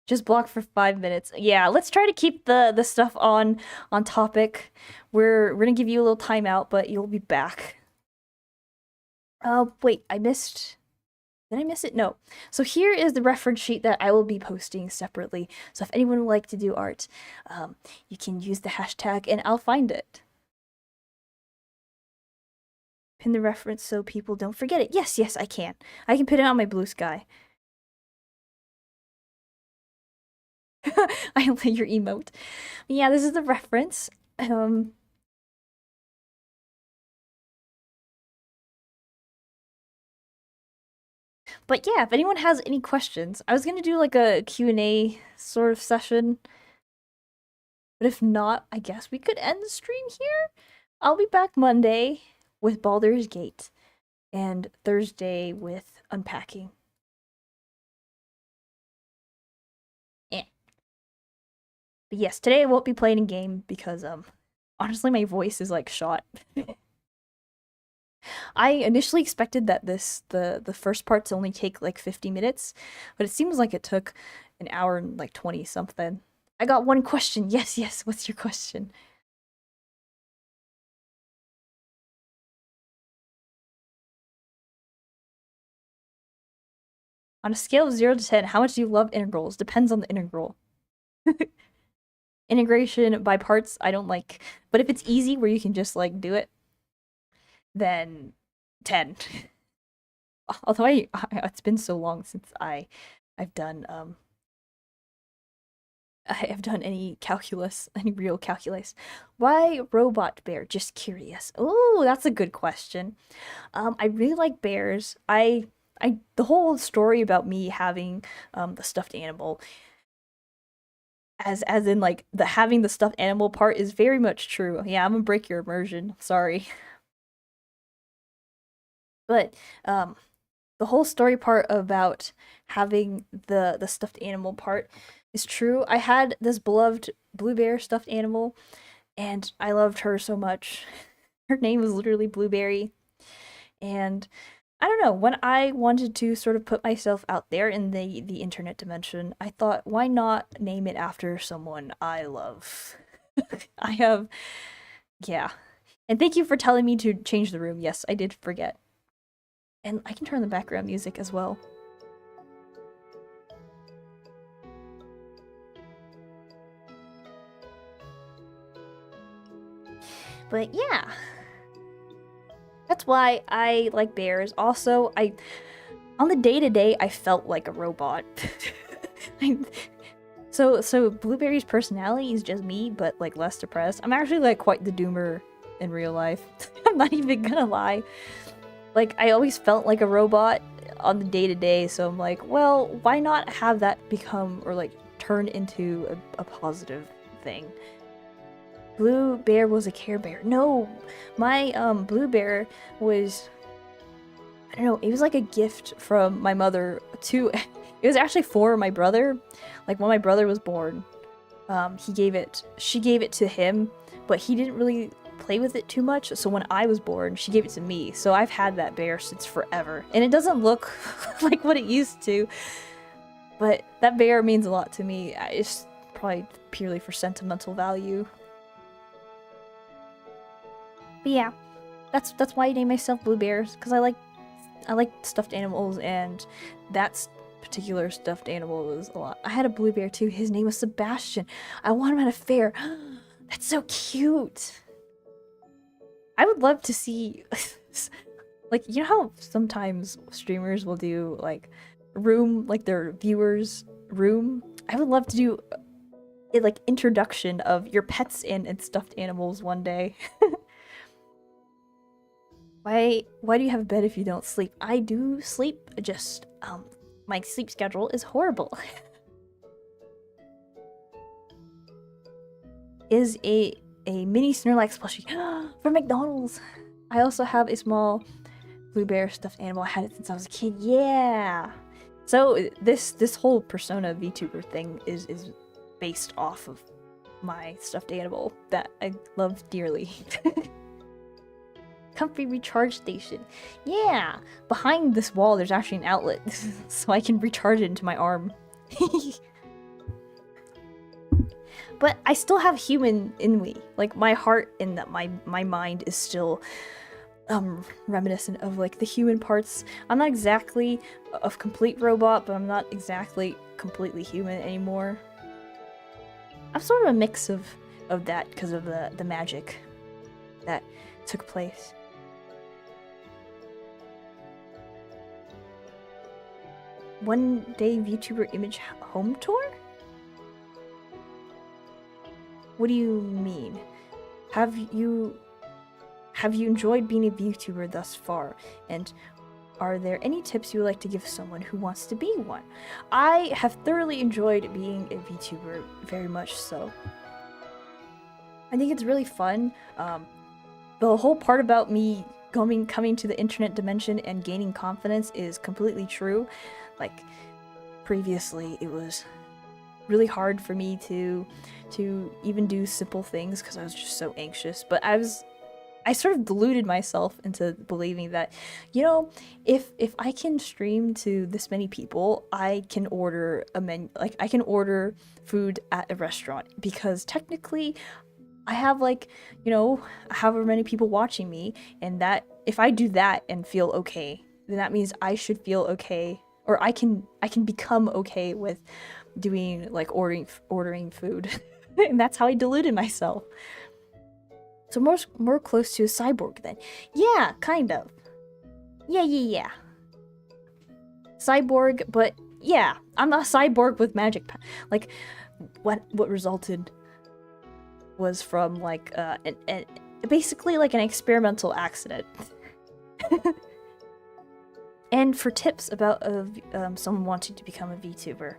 Just block for 5 minutes. Yeah, let's try to keep the stuff on topic. We're gonna give you a little timeout, but you'll be back. Wait, I missed. Did I miss it? No. So here is the reference sheet that I will be posting separately. So if anyone would like to do art, you can use the hashtag and I'll find it. Pin the reference so people don't forget it. Yes, I can. I can pin it on my Blue Sky. I like your emote. But yeah, this is the reference. But yeah, if anyone has any questions, I was gonna do like a Q&A sort of session. But if not, I guess we could end the stream here. I'll be back Monday with Baldur's Gate and Thursday with unpacking. Eh. But yes, today I won't be playing a game because honestly my voice is like shot. I initially expected that the first part to only take like 50 minutes, but it seems like it took an hour and like 20 something. I got one question. Yes, what's your question? On a scale of 0 to 10, how much do you love integrals? Depends on the integral. Integration by parts, I don't like. But if it's easy where you can just like do it, then 10. Although it's been so long since I've done I have done any calculus, any real calculus. Why robot bear? Just curious. Oh, that's a good question. I really like bears. The whole story about me having the stuffed animal, as in like the having the stuffed animal part, is very much true. Yeah, I'm gonna break your immersion. Sorry, but the whole story part about having the stuffed animal part is true. I had this beloved blue bear stuffed animal, and I loved her so much. Her name was literally Blueberry, and I don't know, when I wanted to sort of put myself out there in the internet dimension, I thought, why not name it after someone I love? I have, yeah. And thank you for telling me to change the room. Yes, I did forget. And I can turn the background music as well. But yeah, that's why I like bears. Also, on the day-to-day, I felt like a robot. So Blueberry's personality is just me, but like less depressed. I'm actually like quite the doomer in real life. I'm not even gonna lie. Like, I always felt like a robot on the day-to-day, so I'm like, well, why not have that become, or like turn into a positive thing? Blue Bear was a Care Bear. No, my Blue Bear was, I don't know, it was like a gift from my mother to, it was actually for my brother. Like when my brother was born, she gave it to him, but he didn't really play with it too much. So when I was born, she gave it to me. So I've had that bear since forever, and it doesn't look like what it used to, but that bear means a lot to me. It's probably purely for sentimental value. But yeah, that's why I named myself Blue Bears, because I like stuffed animals, and that particular stuffed animal was a lot. I had a blue bear too. His name was Sebastian. I want him at a fair. That's so cute. I would love to see, like, you know how sometimes streamers will do like room, like their viewers room. I would love to do a like introduction of your pets and stuffed animals one day. Why do you have a bed if you don't sleep? I do sleep, just my sleep schedule is horrible. Is a mini Snorlax plushie from McDonald's. I also have a small blue bear stuffed animal. I had it since I was a kid. Yeah. So this whole Persona VTuber thing is based off of my stuffed animal that I love dearly. Comfy recharge station. Yeah, behind this wall there's actually an outlet, so I can recharge it into my arm. But I still have human in me. Like, my heart and that my mind is still reminiscent of like the human parts. I'm not exactly a complete robot, but I'm not exactly completely human anymore. I'm sort of a mix of that because of the magic that took place. One day VTuber image home tour? What do you mean? Have you enjoyed being a VTuber thus far? And are there any tips you would like to give someone who wants to be one? I have thoroughly enjoyed being a VTuber, very much so. I think it's really fun. The whole part about me coming to the internet dimension and gaining confidence is completely true. Like, previously it was really hard for me to even do simple things because I was just so anxious, but I sort of deluded myself into believing that, you know, if I can stream to this many people, I can order I can order food at a restaurant, because technically I have, like, you know, however many people watching me, and that if I do that and feel okay, then that means I should feel okay, or I can become okay with doing like ordering food. And that's how I deluded myself. So more close to a cyborg then. Yeah, kind of. Yeah. cyborg, but yeah, I'm a cyborg with magic like, what resulted was from, like, basically, like, an experimental accident. And for tips about someone wanting to become a VTuber.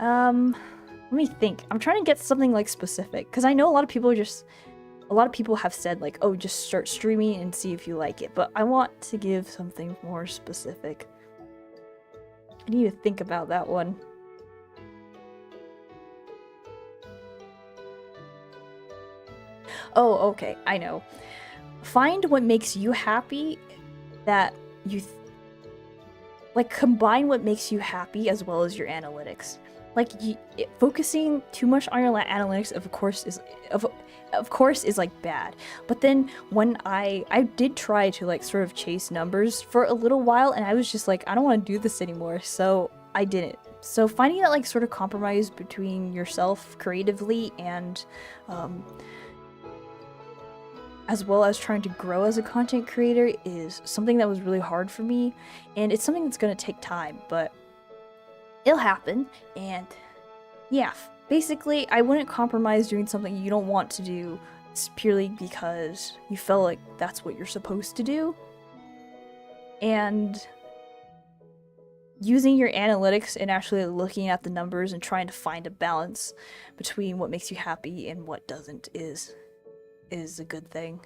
Let me think. I'm trying to get something, like, specific, because I know a lot of people have said, like, oh, just start streaming and see if you like it, but I want to give something more specific. I need to think about that one. Oh, okay, I know. Find what makes you happy that you like, combine what makes you happy as well as your analytics. Like, focusing too much on your analytics of course is like bad. But then when I did try to, like, sort of chase numbers for a little while, and I was just like, I don't want to do this anymore, so I didn't. So finding that, like, sort of compromise between yourself creatively and as well as trying to grow as a content creator is something that was really hard for me, and it's something that's going to take time, but it'll happen. And yeah, basically, I wouldn't compromise doing something you don't want to do purely because you feel like that's what you're supposed to do. And using your analytics and actually looking at the numbers and trying to find a balance between what makes you happy and what doesn't is a good thing.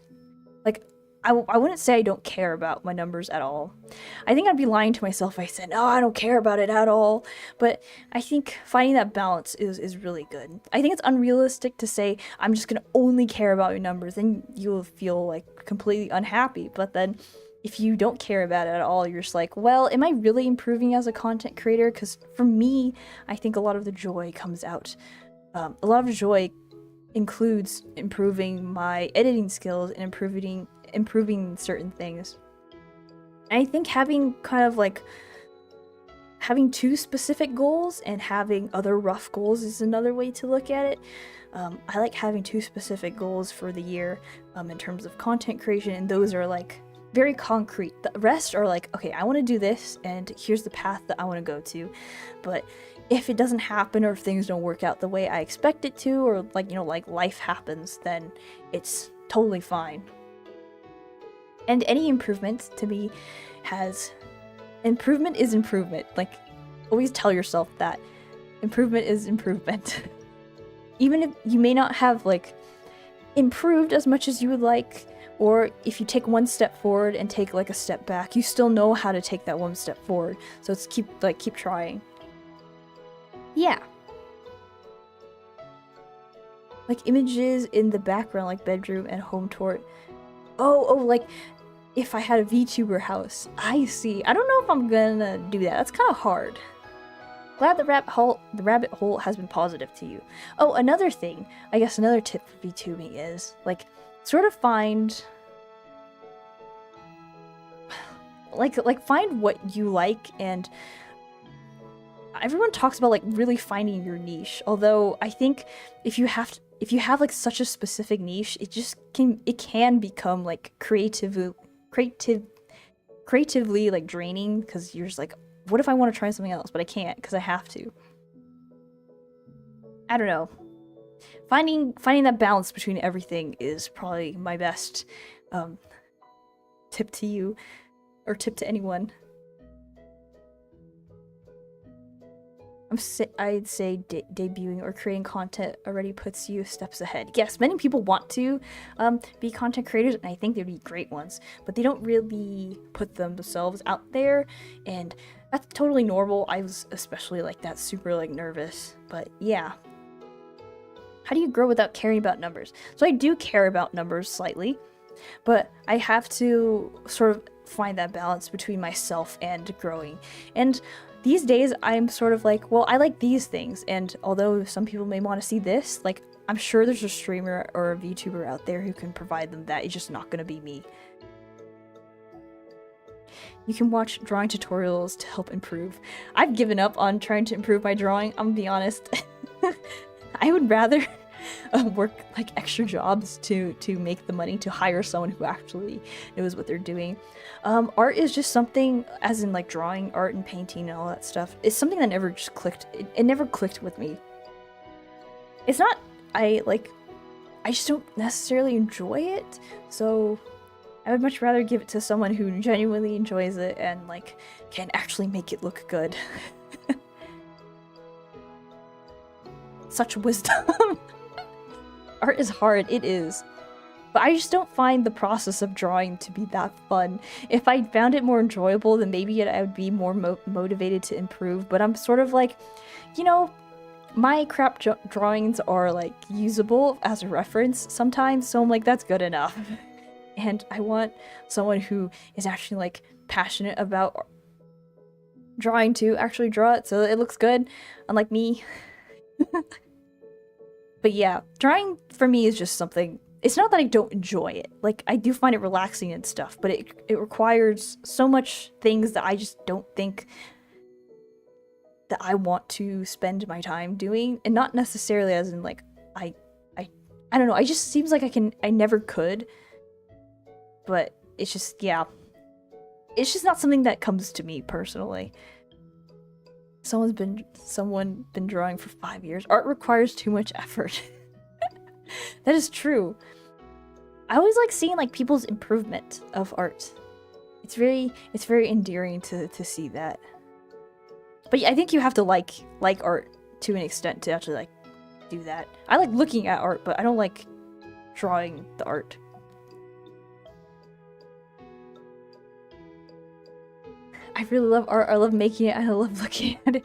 Like, I wouldn't say I don't care about my numbers at all. I think I'd be lying to myself if I said, no, I don't care about it at all. But I think finding that balance is really good. I think it's unrealistic to say, I'm just going to only care about your numbers, and you'll feel, like, completely unhappy. But then if you don't care about it at all, you're just like, well, am I really improving as a content creator? Because for me, I think a lot of the joy comes out. A lot of the joy includes improving my editing skills and improving certain things. And I think having two specific goals and having other rough goals is another way to look at it. I like having two specific goals for the year in terms of content creation, and those are, like, very concrete. The rest are like, okay, I want to do this, and here's the path that I want to go to. But if it doesn't happen, or if things don't work out the way I expect it to, or, like, like, life happens, then it's totally fine. And any improvement to me improvement is improvement. Like, always tell yourself that improvement is improvement. Even if you may not have, like, improved as much as you would like, or if you take one step forward and take, like, a step back, you still know how to take that one step forward. So it's keep trying. Yeah. Like, images in the background, like bedroom and home tour. Oh, like, if I had a VTuber house. I see. I don't know if I'm gonna do that. That's kind of hard. Glad the rabbit hole has been positive to you. Oh, another thing. I guess another tip for VTubing is, like, sort of find find what you like. And everyone talks about, like, really finding your niche, although I think if you have like such a specific niche, it can become, like, creatively like draining, because you're just like, what if I want to try something else but I can't because I have to. I don't know. Finding that balance between everything is probably my best tip to you, or tip to anyone. I'd say debuting or creating content already puts you steps ahead. Yes, many people want to be content creators, and I think they'd be great ones, but they don't really put themselves out there, and that's totally normal. I was especially like that, super, like, nervous, but yeah. How do you grow without caring about numbers? So I do care about numbers slightly, but I have to sort of find that balance between myself and growing. And these days, I'm sort of like, well, I like these things, and although some people may want to see this, like, I'm sure there's a streamer or a VTuber out there who can provide them that. It's just not going to be me. You can watch drawing tutorials to help improve. I've given up on trying to improve my drawing, I'm gonna be honest. I would rather work like extra jobs to make the money to hire someone who actually knows what they're doing. Art is just something, as in like drawing, art and painting and all that stuff, it's something that never just clicked. It never clicked with me. It's not, I just don't necessarily enjoy it, so I would much rather give it to someone who genuinely enjoys it and like can actually make it look good. Such wisdom. Art is hard, it is. But I just don't find the process of drawing to be that fun. If I found it more enjoyable, then maybe I would be more motivated to improve, but I'm sort of like, you know, my crap drawings are like usable as a reference sometimes, so I'm like, that's good enough. And I want someone who is actually like passionate about drawing to actually draw it so it looks good, unlike me. But yeah, drawing for me is just something, it's not that I don't enjoy it, like I do find it relaxing and stuff, but it requires so much things that I just don't think that I want to spend my time doing, and not necessarily as in like I don't know, I just seems like I never could, but it's just, yeah, it's just not something that comes to me personally. Someone been drawing for 5 years. Art requires too much effort. That is true. I always like seeing like people's improvement of art. It's very endearing to see that. But yeah, I think you have to like art to an extent to actually like do that. I like looking at art, but I don't like drawing the art. I really love art. I love making it. I love looking at it.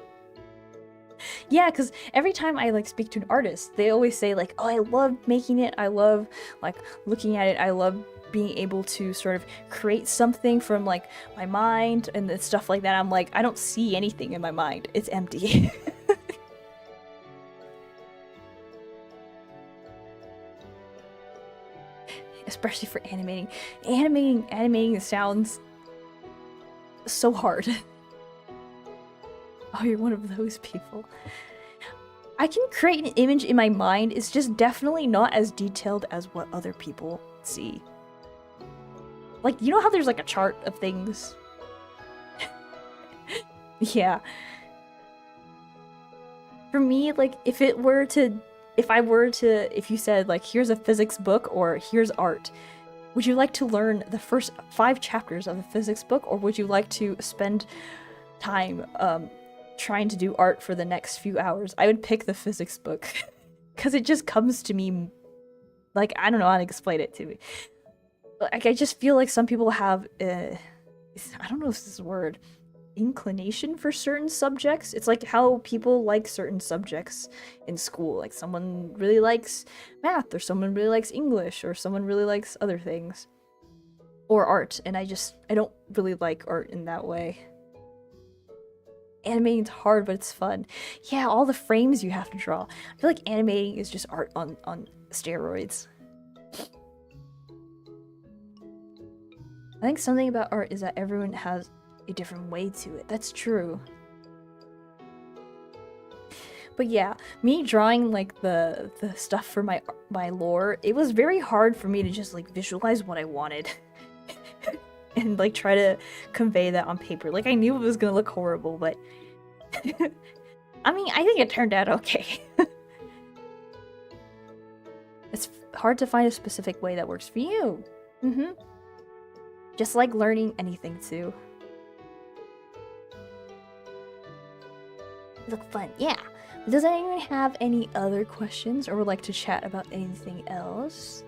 Yeah, because every time I like speak to an artist, they always say like, oh, I love making it. I love like looking at it. I love being able to sort of create something from like my mind and stuff like that. I'm like, I don't see anything in my mind. It's empty. Especially for animating. Animating sounds so hard. Oh, you're one of those people. I can create an image in my mind, it's just definitely not as detailed as what other people see. Like, you know how there's like a chart of things? Yeah. For me, like, if you said like, here's a physics book or here's art, would you like to learn the first 5 chapters of the physics book, or would you like to spend time trying to do art for the next few hours? I would pick the physics book because it just comes to me, like, I don't know how to explain it to me. Like, I just feel like some people have I don't know if this is a word, inclination for certain subjects. It's like how people like certain subjects in school. Like someone really likes math, or someone really likes English, or someone really likes other things. Or art, and I don't really like art in that way. Animating's hard, but it's fun. Yeah, all the frames you have to draw. I feel like animating is just art on steroids. I think something about art is that everyone has a different way to it. That's true. But yeah, me drawing like the stuff for my lore, it was very hard for me to just like visualize what I wanted and like try to convey that on paper. Like I knew it was gonna look horrible, but I mean, I think it turned out okay. It's hard to find a specific way that works for you. Just like learning anything too. Look fun, yeah. Does anyone have any other questions or would like to chat about anything else?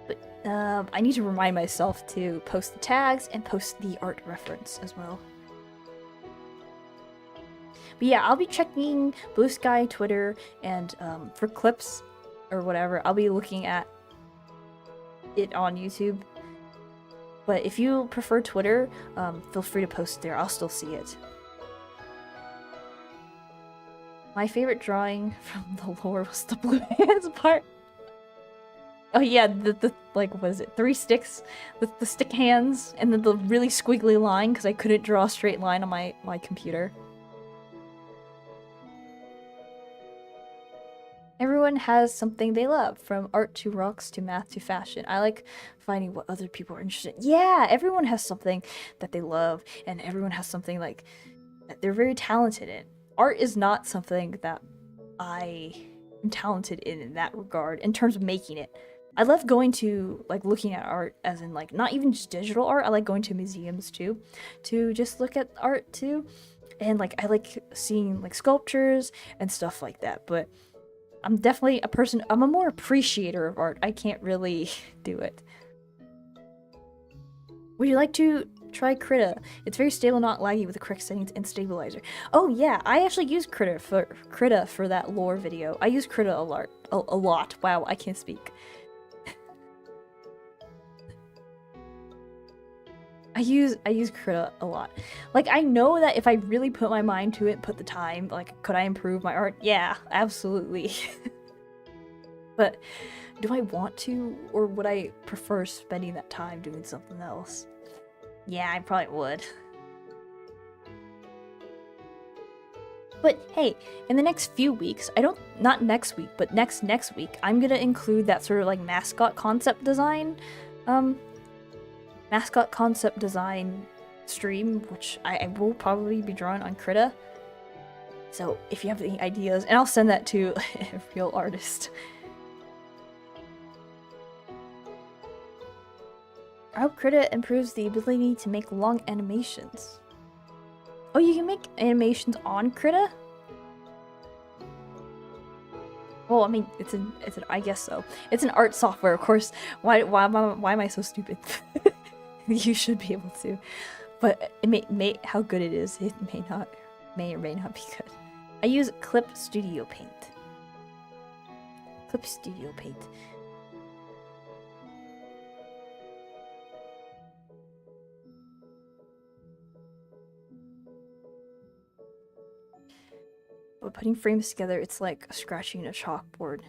But I need to remind myself to post the tags and post the art reference as well. But yeah, I'll be checking Blue Sky, Twitter, and for clips or whatever, I'll be looking at it on YouTube. But if you prefer Twitter, feel free to post there. I'll still see it. My favorite drawing from the lore was the blue hands part. Oh yeah, the like, what is it? 3 sticks with the stick hands, and then the really squiggly line because I couldn't draw a straight line on my computer. Everyone has something they love, from art to rocks to math to fashion. I like finding what other people are interested in. Yeah, everyone has something that they love, and everyone has something like that they're very talented in. Art is not something that I am talented in that regard, in terms of making it. I love going to, like, looking at art, as in, like, not even just digital art. I like going to museums too, to just look at art too. And, like, I like seeing, like, sculptures and stuff like that. But I'm definitely a person, I'm a more appreciator of art. I can't really do it. Would you like to try Krita? It's very stable, not laggy, with the correct settings and stabilizer. Oh yeah, I actually used Krita for that lore video. I use Krita a lot. Wow, I can't speak. I use Krita a lot. Like, I know that if I really put my mind to it, put the time, like, could I improve my art? Yeah, absolutely. But do I want to, or would I prefer spending that time doing something else? Yeah, I probably would. But hey, in the next few weeks, not next week, but next week, I'm gonna include that sort of like mascot concept design stream, which I will probably be drawing on Krita. So if you have any ideas, and I'll send that to a real artist. I hope Krita improves the ability to make long animations. Oh, you can make animations on Krita? Well, I mean, I guess so. It's an art software, of course. Why am I so stupid? You should be able to. But it how good it is, it may or may not be good. I use Clip Studio Paint. Clip Studio Paint. But putting frames together, it's like scratching a chalkboard.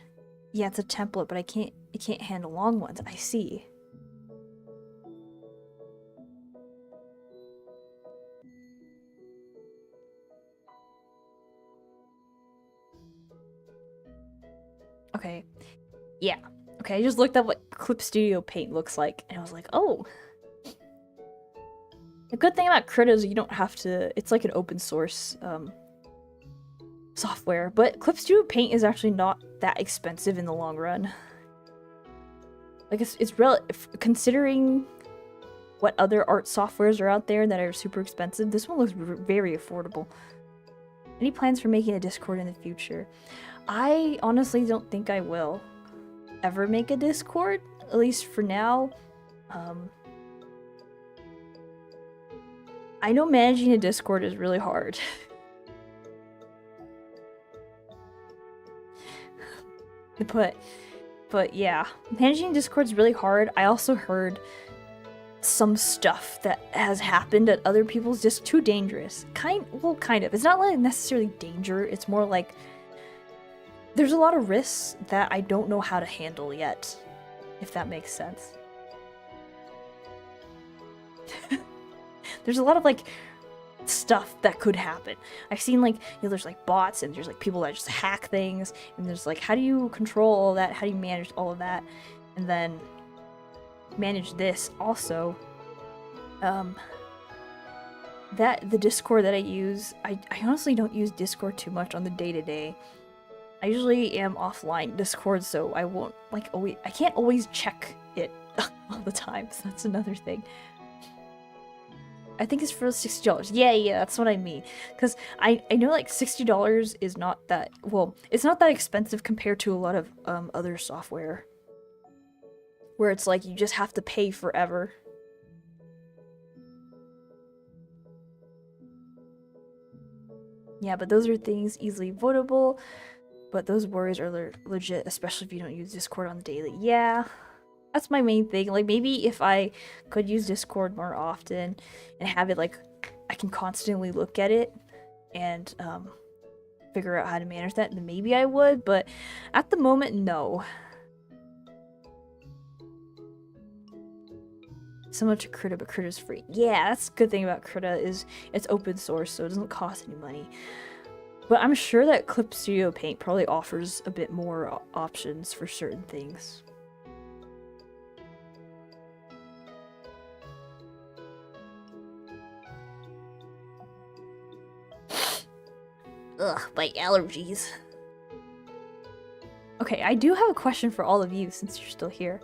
Yeah, it's a template, but it can't handle long ones. I see. Okay. Yeah. Okay, I just looked up what Clip Studio Paint looks like, and I was like, oh. The good thing about Krita is you don't have to, it's like an open source software, but Clip Studio Paint is actually not that expensive in the long run. Like, it's considering what other art softwares are out there that are super expensive, this one looks very affordable. Any plans for making a Discord in the future? I honestly don't think I will ever make a Discord, at least for now. I know managing a Discord is really hard. But yeah, managing Discord is really hard. I also heard some stuff that has happened at other people's just too dangerous. Kind of. It's not like necessarily danger. It's more like there's a lot of risks that I don't know how to handle yet, if that makes sense. There's a lot of like stuff that could happen. I've seen like, there's like bots, and there's like people that just hack things, and there's like, how do you control all that? How do you manage all of that? And then manage this also. The Discord that I use, I honestly don't use Discord too much on the day-to-day. I usually am offline Discord, so I won't like I can't always check it all the time, so that's another thing. I think it's for $60. Yeah, that's what I mean. Because I know like $60 is not that, well, it's not that expensive compared to a lot of other software. Where it's like you just have to pay forever. Yeah, but those are things easily avoidable. But those worries are legit, especially if you don't use Discord on the daily. Yeah. That's my main thing. Like, maybe if I could use Discord more often and have it like I can constantly look at it and figure out how to manage that, then maybe I would, but at the moment, no. Similar to Krita, but Krita's free. Yeah, that's the good thing about Krita is it's open source, so it doesn't cost any money. But I'm sure that Clip Studio Paint probably offers a bit more options for certain things. Ugh, my allergies. Okay, I do have a question for all of you since you're still here.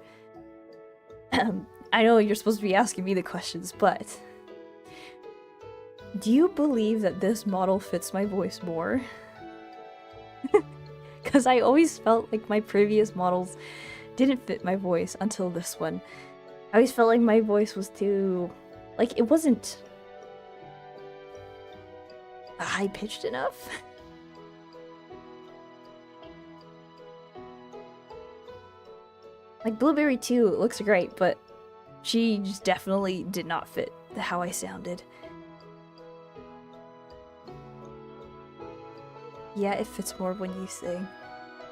I know you're supposed to be asking me the questions, but do you believe that this model fits my voice more? Because I always felt like my previous models didn't fit my voice until this one. I always felt like my voice was too... like, it wasn't high-pitched enough. Like, Blueberry 2 looks great, but she just definitely did not fit how I sounded. Yeah, it fits more when you sing.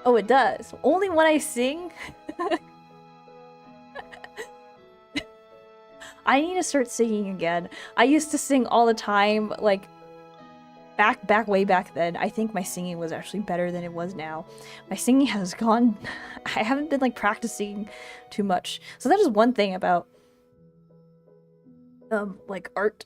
Oh, it does. Only when I sing? I need to start singing again. I used to sing all the time, like, way back then. I think my singing was actually better than it was now. My singing has gone... I haven't been, like, practicing too much. So that is one thing about, like, art.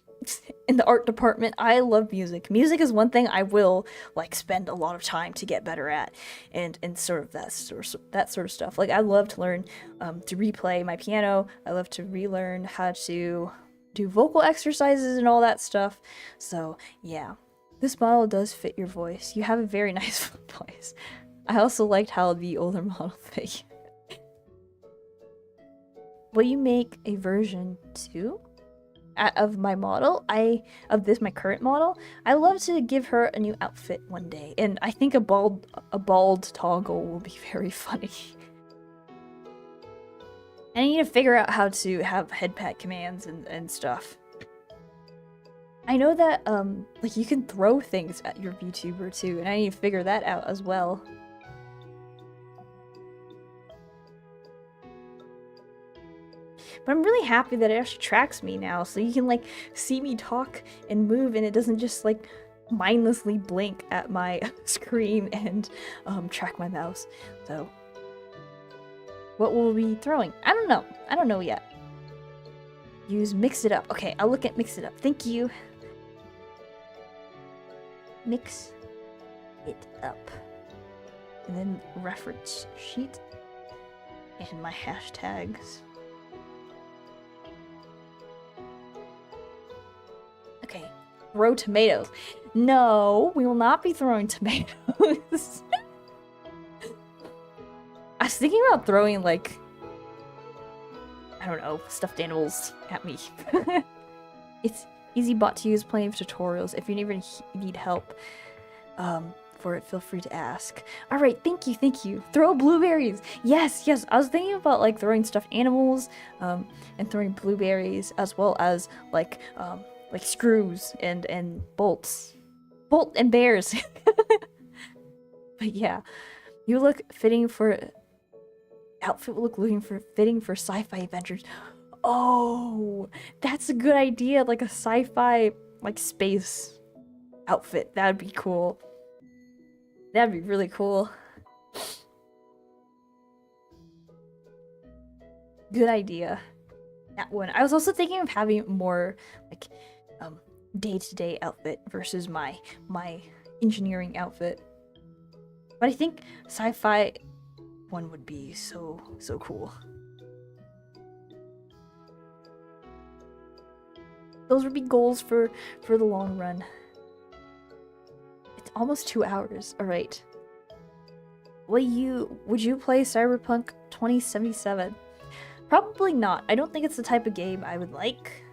In the art department, I love music. Music is one thing I will, like, spend a lot of time to get better at, and sort of that sort of stuff. Like, I love to learn to replay my piano. I love to relearn how to do vocal exercises and all that stuff. So yeah, this model does fit your voice. You have a very nice voice. I also liked how the older model fit you. Will you make a version 2? Of my model, my current model, I love to give her a new outfit one day, and I think a bald toggle will be very funny. And I need to figure out how to have head pat commands and stuff. I know that like you can throw things at your VTuber too, and I need to figure that out as well. But I'm really happy that it actually tracks me now, so you can, like, see me talk and move, and it doesn't just, like, mindlessly blink at my screen and track my mouse. So, what will we be throwing? I don't know. I don't know yet. Use Mix It Up. Okay, I'll look at Mix It Up. Thank you. Mix It Up. And then reference sheet. And my hashtags. Okay, throw tomatoes. No, we will not be throwing tomatoes. I was thinking about throwing, like, I don't know, stuffed animals at me. It's easy bot to use, plenty of tutorials. If you ever need help for it, feel free to ask. Alright, thank you, thank you. Throw blueberries! Yes, yes, I was thinking about, like, throwing stuffed animals and throwing blueberries, as well as, like screws and bolts. Bolt and bears. But yeah, you look fitting for... outfit will look fitting for sci-fi adventures. Oh, that's a good idea. Like a sci-fi, like, space outfit. That'd be cool. That'd be really cool. Good idea. That one. I was also thinking of having more, like, day-to-day outfit versus my engineering outfit. But I think sci-fi one would be so cool. Those would be goals for the long run. It's almost 2 hours. All right. Would you play Cyberpunk 2077? Probably not. I don't think it's the type of game I would like.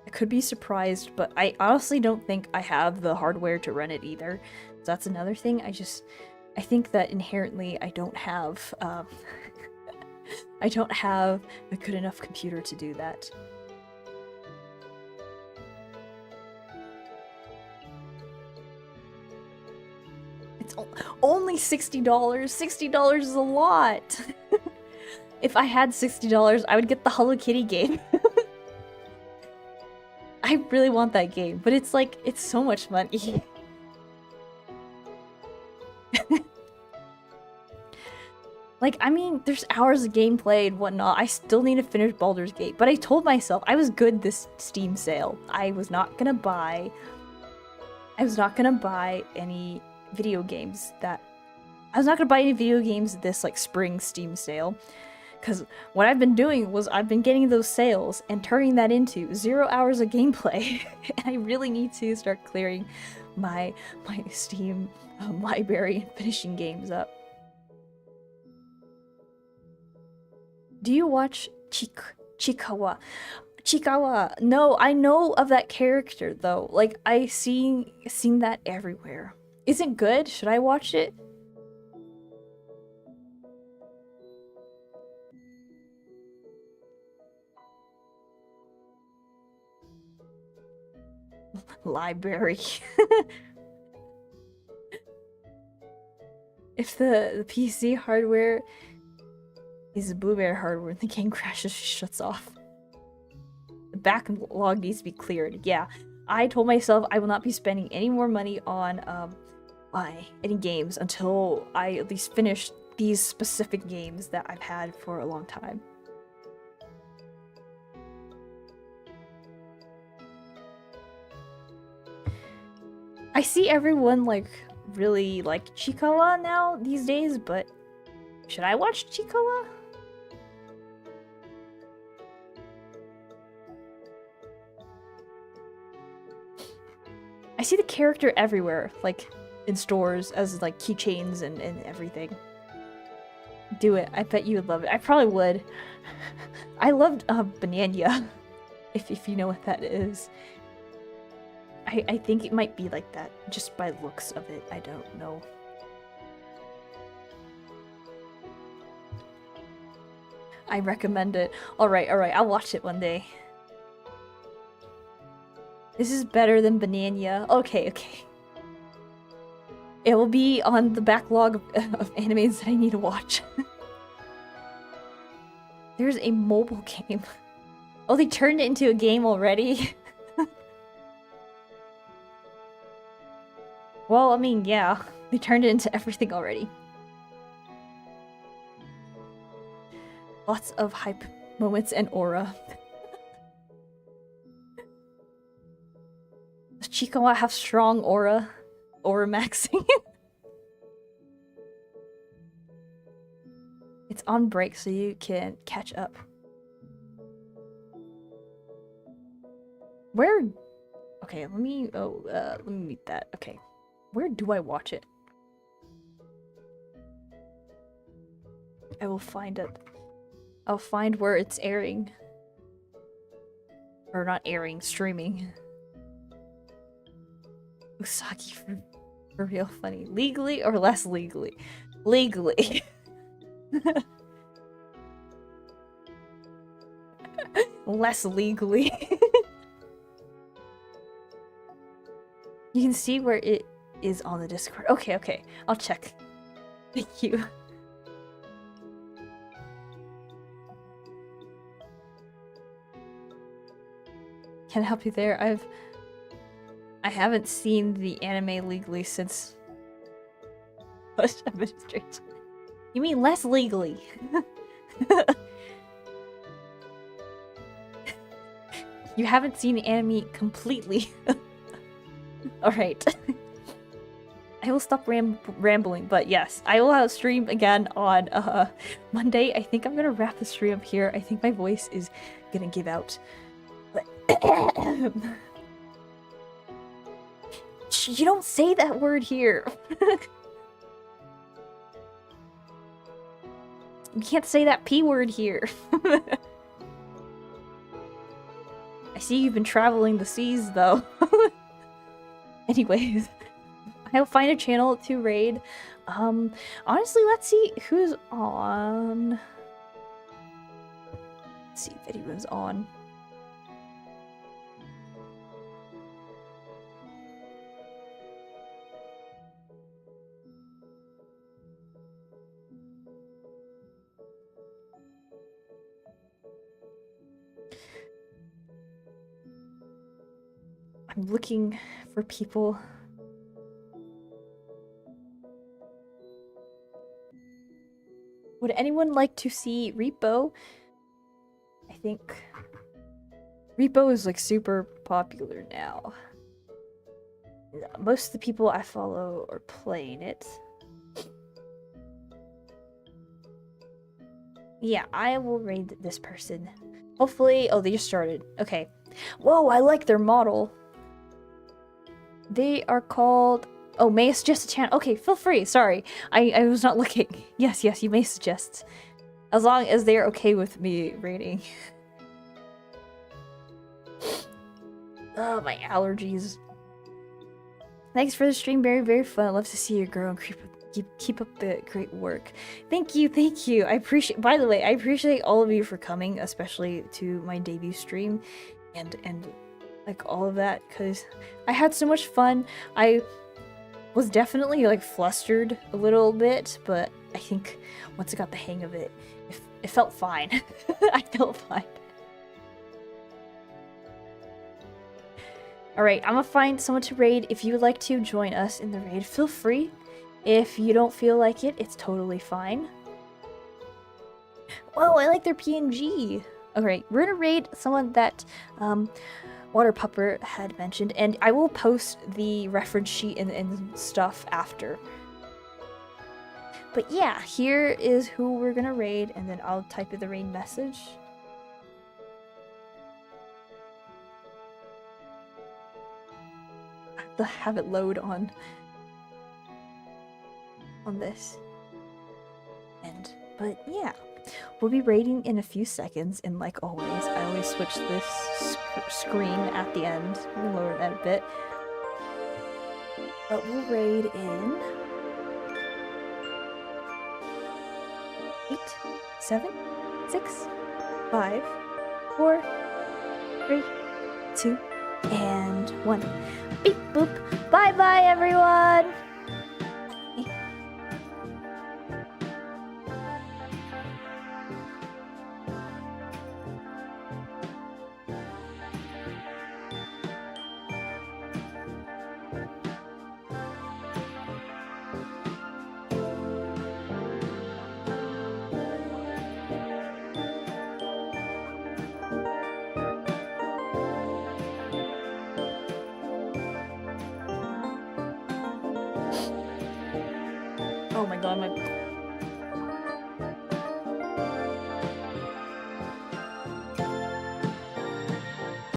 I could be surprised, but I honestly don't think I have the hardware to run it either. So that's another thing. I think that inherently I don't have I don't have a good enough computer to do that. It's only $60. $60 is a lot. If I had $60, I would get the Hello Kitty game. I really want that game, but it's like, it's so much money. Like, I mean, there's hours of gameplay and whatnot. I still need to finish Baldur's Gate, but I told myself I was good this Steam sale. I was not gonna buy any video games this like spring Steam sale. Because what I've been doing was I've been getting those sales and turning that into 0 hours of gameplay. And I really need to start clearing my Steam library and finishing games up. Do you watch Chikawa? Chikawa. No, I know of that character though. Like I seen that everywhere. Is it good? Should I watch it? Library. If the PC hardware is Blueberry hardware and the game crashes, she shuts off. The backlog needs to be cleared. Yeah, I told myself I will not be spending any more money on any games until I at least finish these specific games that I've had for a long time. I see everyone like really like Chikawa now these days, but should I watch Chikawa? I see the character everywhere, like in stores as like keychains and everything. Do it. I bet you would love it. I probably would. I loved Banania, if you know what that is. I think it might be like that, just by looks of it. I don't know. I recommend it. Alright, I'll watch it one day. This is better than Banania. Okay. It will be on the backlog of animes that I need to watch. There's a mobile game. Oh, they turned it into a game already? Well, I mean, yeah. They turned it into everything already. Lots of hype moments and aura. Does Chikawa have strong aura? Aura maxing? It's on break so you can catch up. Where? Okay, let me meet that. Okay. Where do I watch it? I will find it. I'll find where it's airing. Or not airing, streaming. Usagi for real funny. Legally or less legally? Legally. Less legally. You can see where it is on the Discord. Okay. I'll check. Thank you. Can I help you there? I haven't seen the anime legally since Push Administration. You mean less legally? You haven't seen the anime completely. Alright. I will stop rambling, but yes, I will stream again on Monday. I think I'm gonna wrap the stream up here. I think my voice is gonna give out. But you don't say that word here. You can't say that P word here. I see you've been traveling the seas, though. Anyways, I'll find a channel to raid. Honestly, let's see who's on. Let's see if anyone's on. I'm looking for people. Would anyone like to see Repo? I think Repo is like super popular now. Most of the people I follow are playing it. Yeah, I will raid this person. Hopefully, oh, they just started. Okay. Whoa, I like their model. They are called, oh, may suggest a channel. Okay, feel free. Sorry, I was not looking. Yes, you may suggest. As long as they're okay with me raiding. Oh, my allergies. Thanks for the stream, very fun. I love to see you grow and keep up the great work. Thank you. I appreciate, by the way, I appreciate all of you for coming, especially to my debut stream and like all of that, because I had so much fun. I was definitely like flustered a little bit, but I think once I got the hang of it, it felt fine. I felt fine. Alright, I'm gonna find someone to raid. If you would like to join us in the raid, feel free. If you don't feel like it, it's totally fine. Whoa, I like their PNG! Alright, we're gonna raid someone that Water Pupper had mentioned, and I will post the reference sheet and stuff after. But yeah, here is who we're gonna raid, and then I'll type in the raid message. To have it load on this, but yeah, we'll be raiding in a few seconds, and like always, I always switch this screen at the end. Let me lower that a bit, but we'll raid in 8, 7, 6, 5, 4, 3, 2, and 1. Beep boop. Bye bye, everyone. Oh my god, my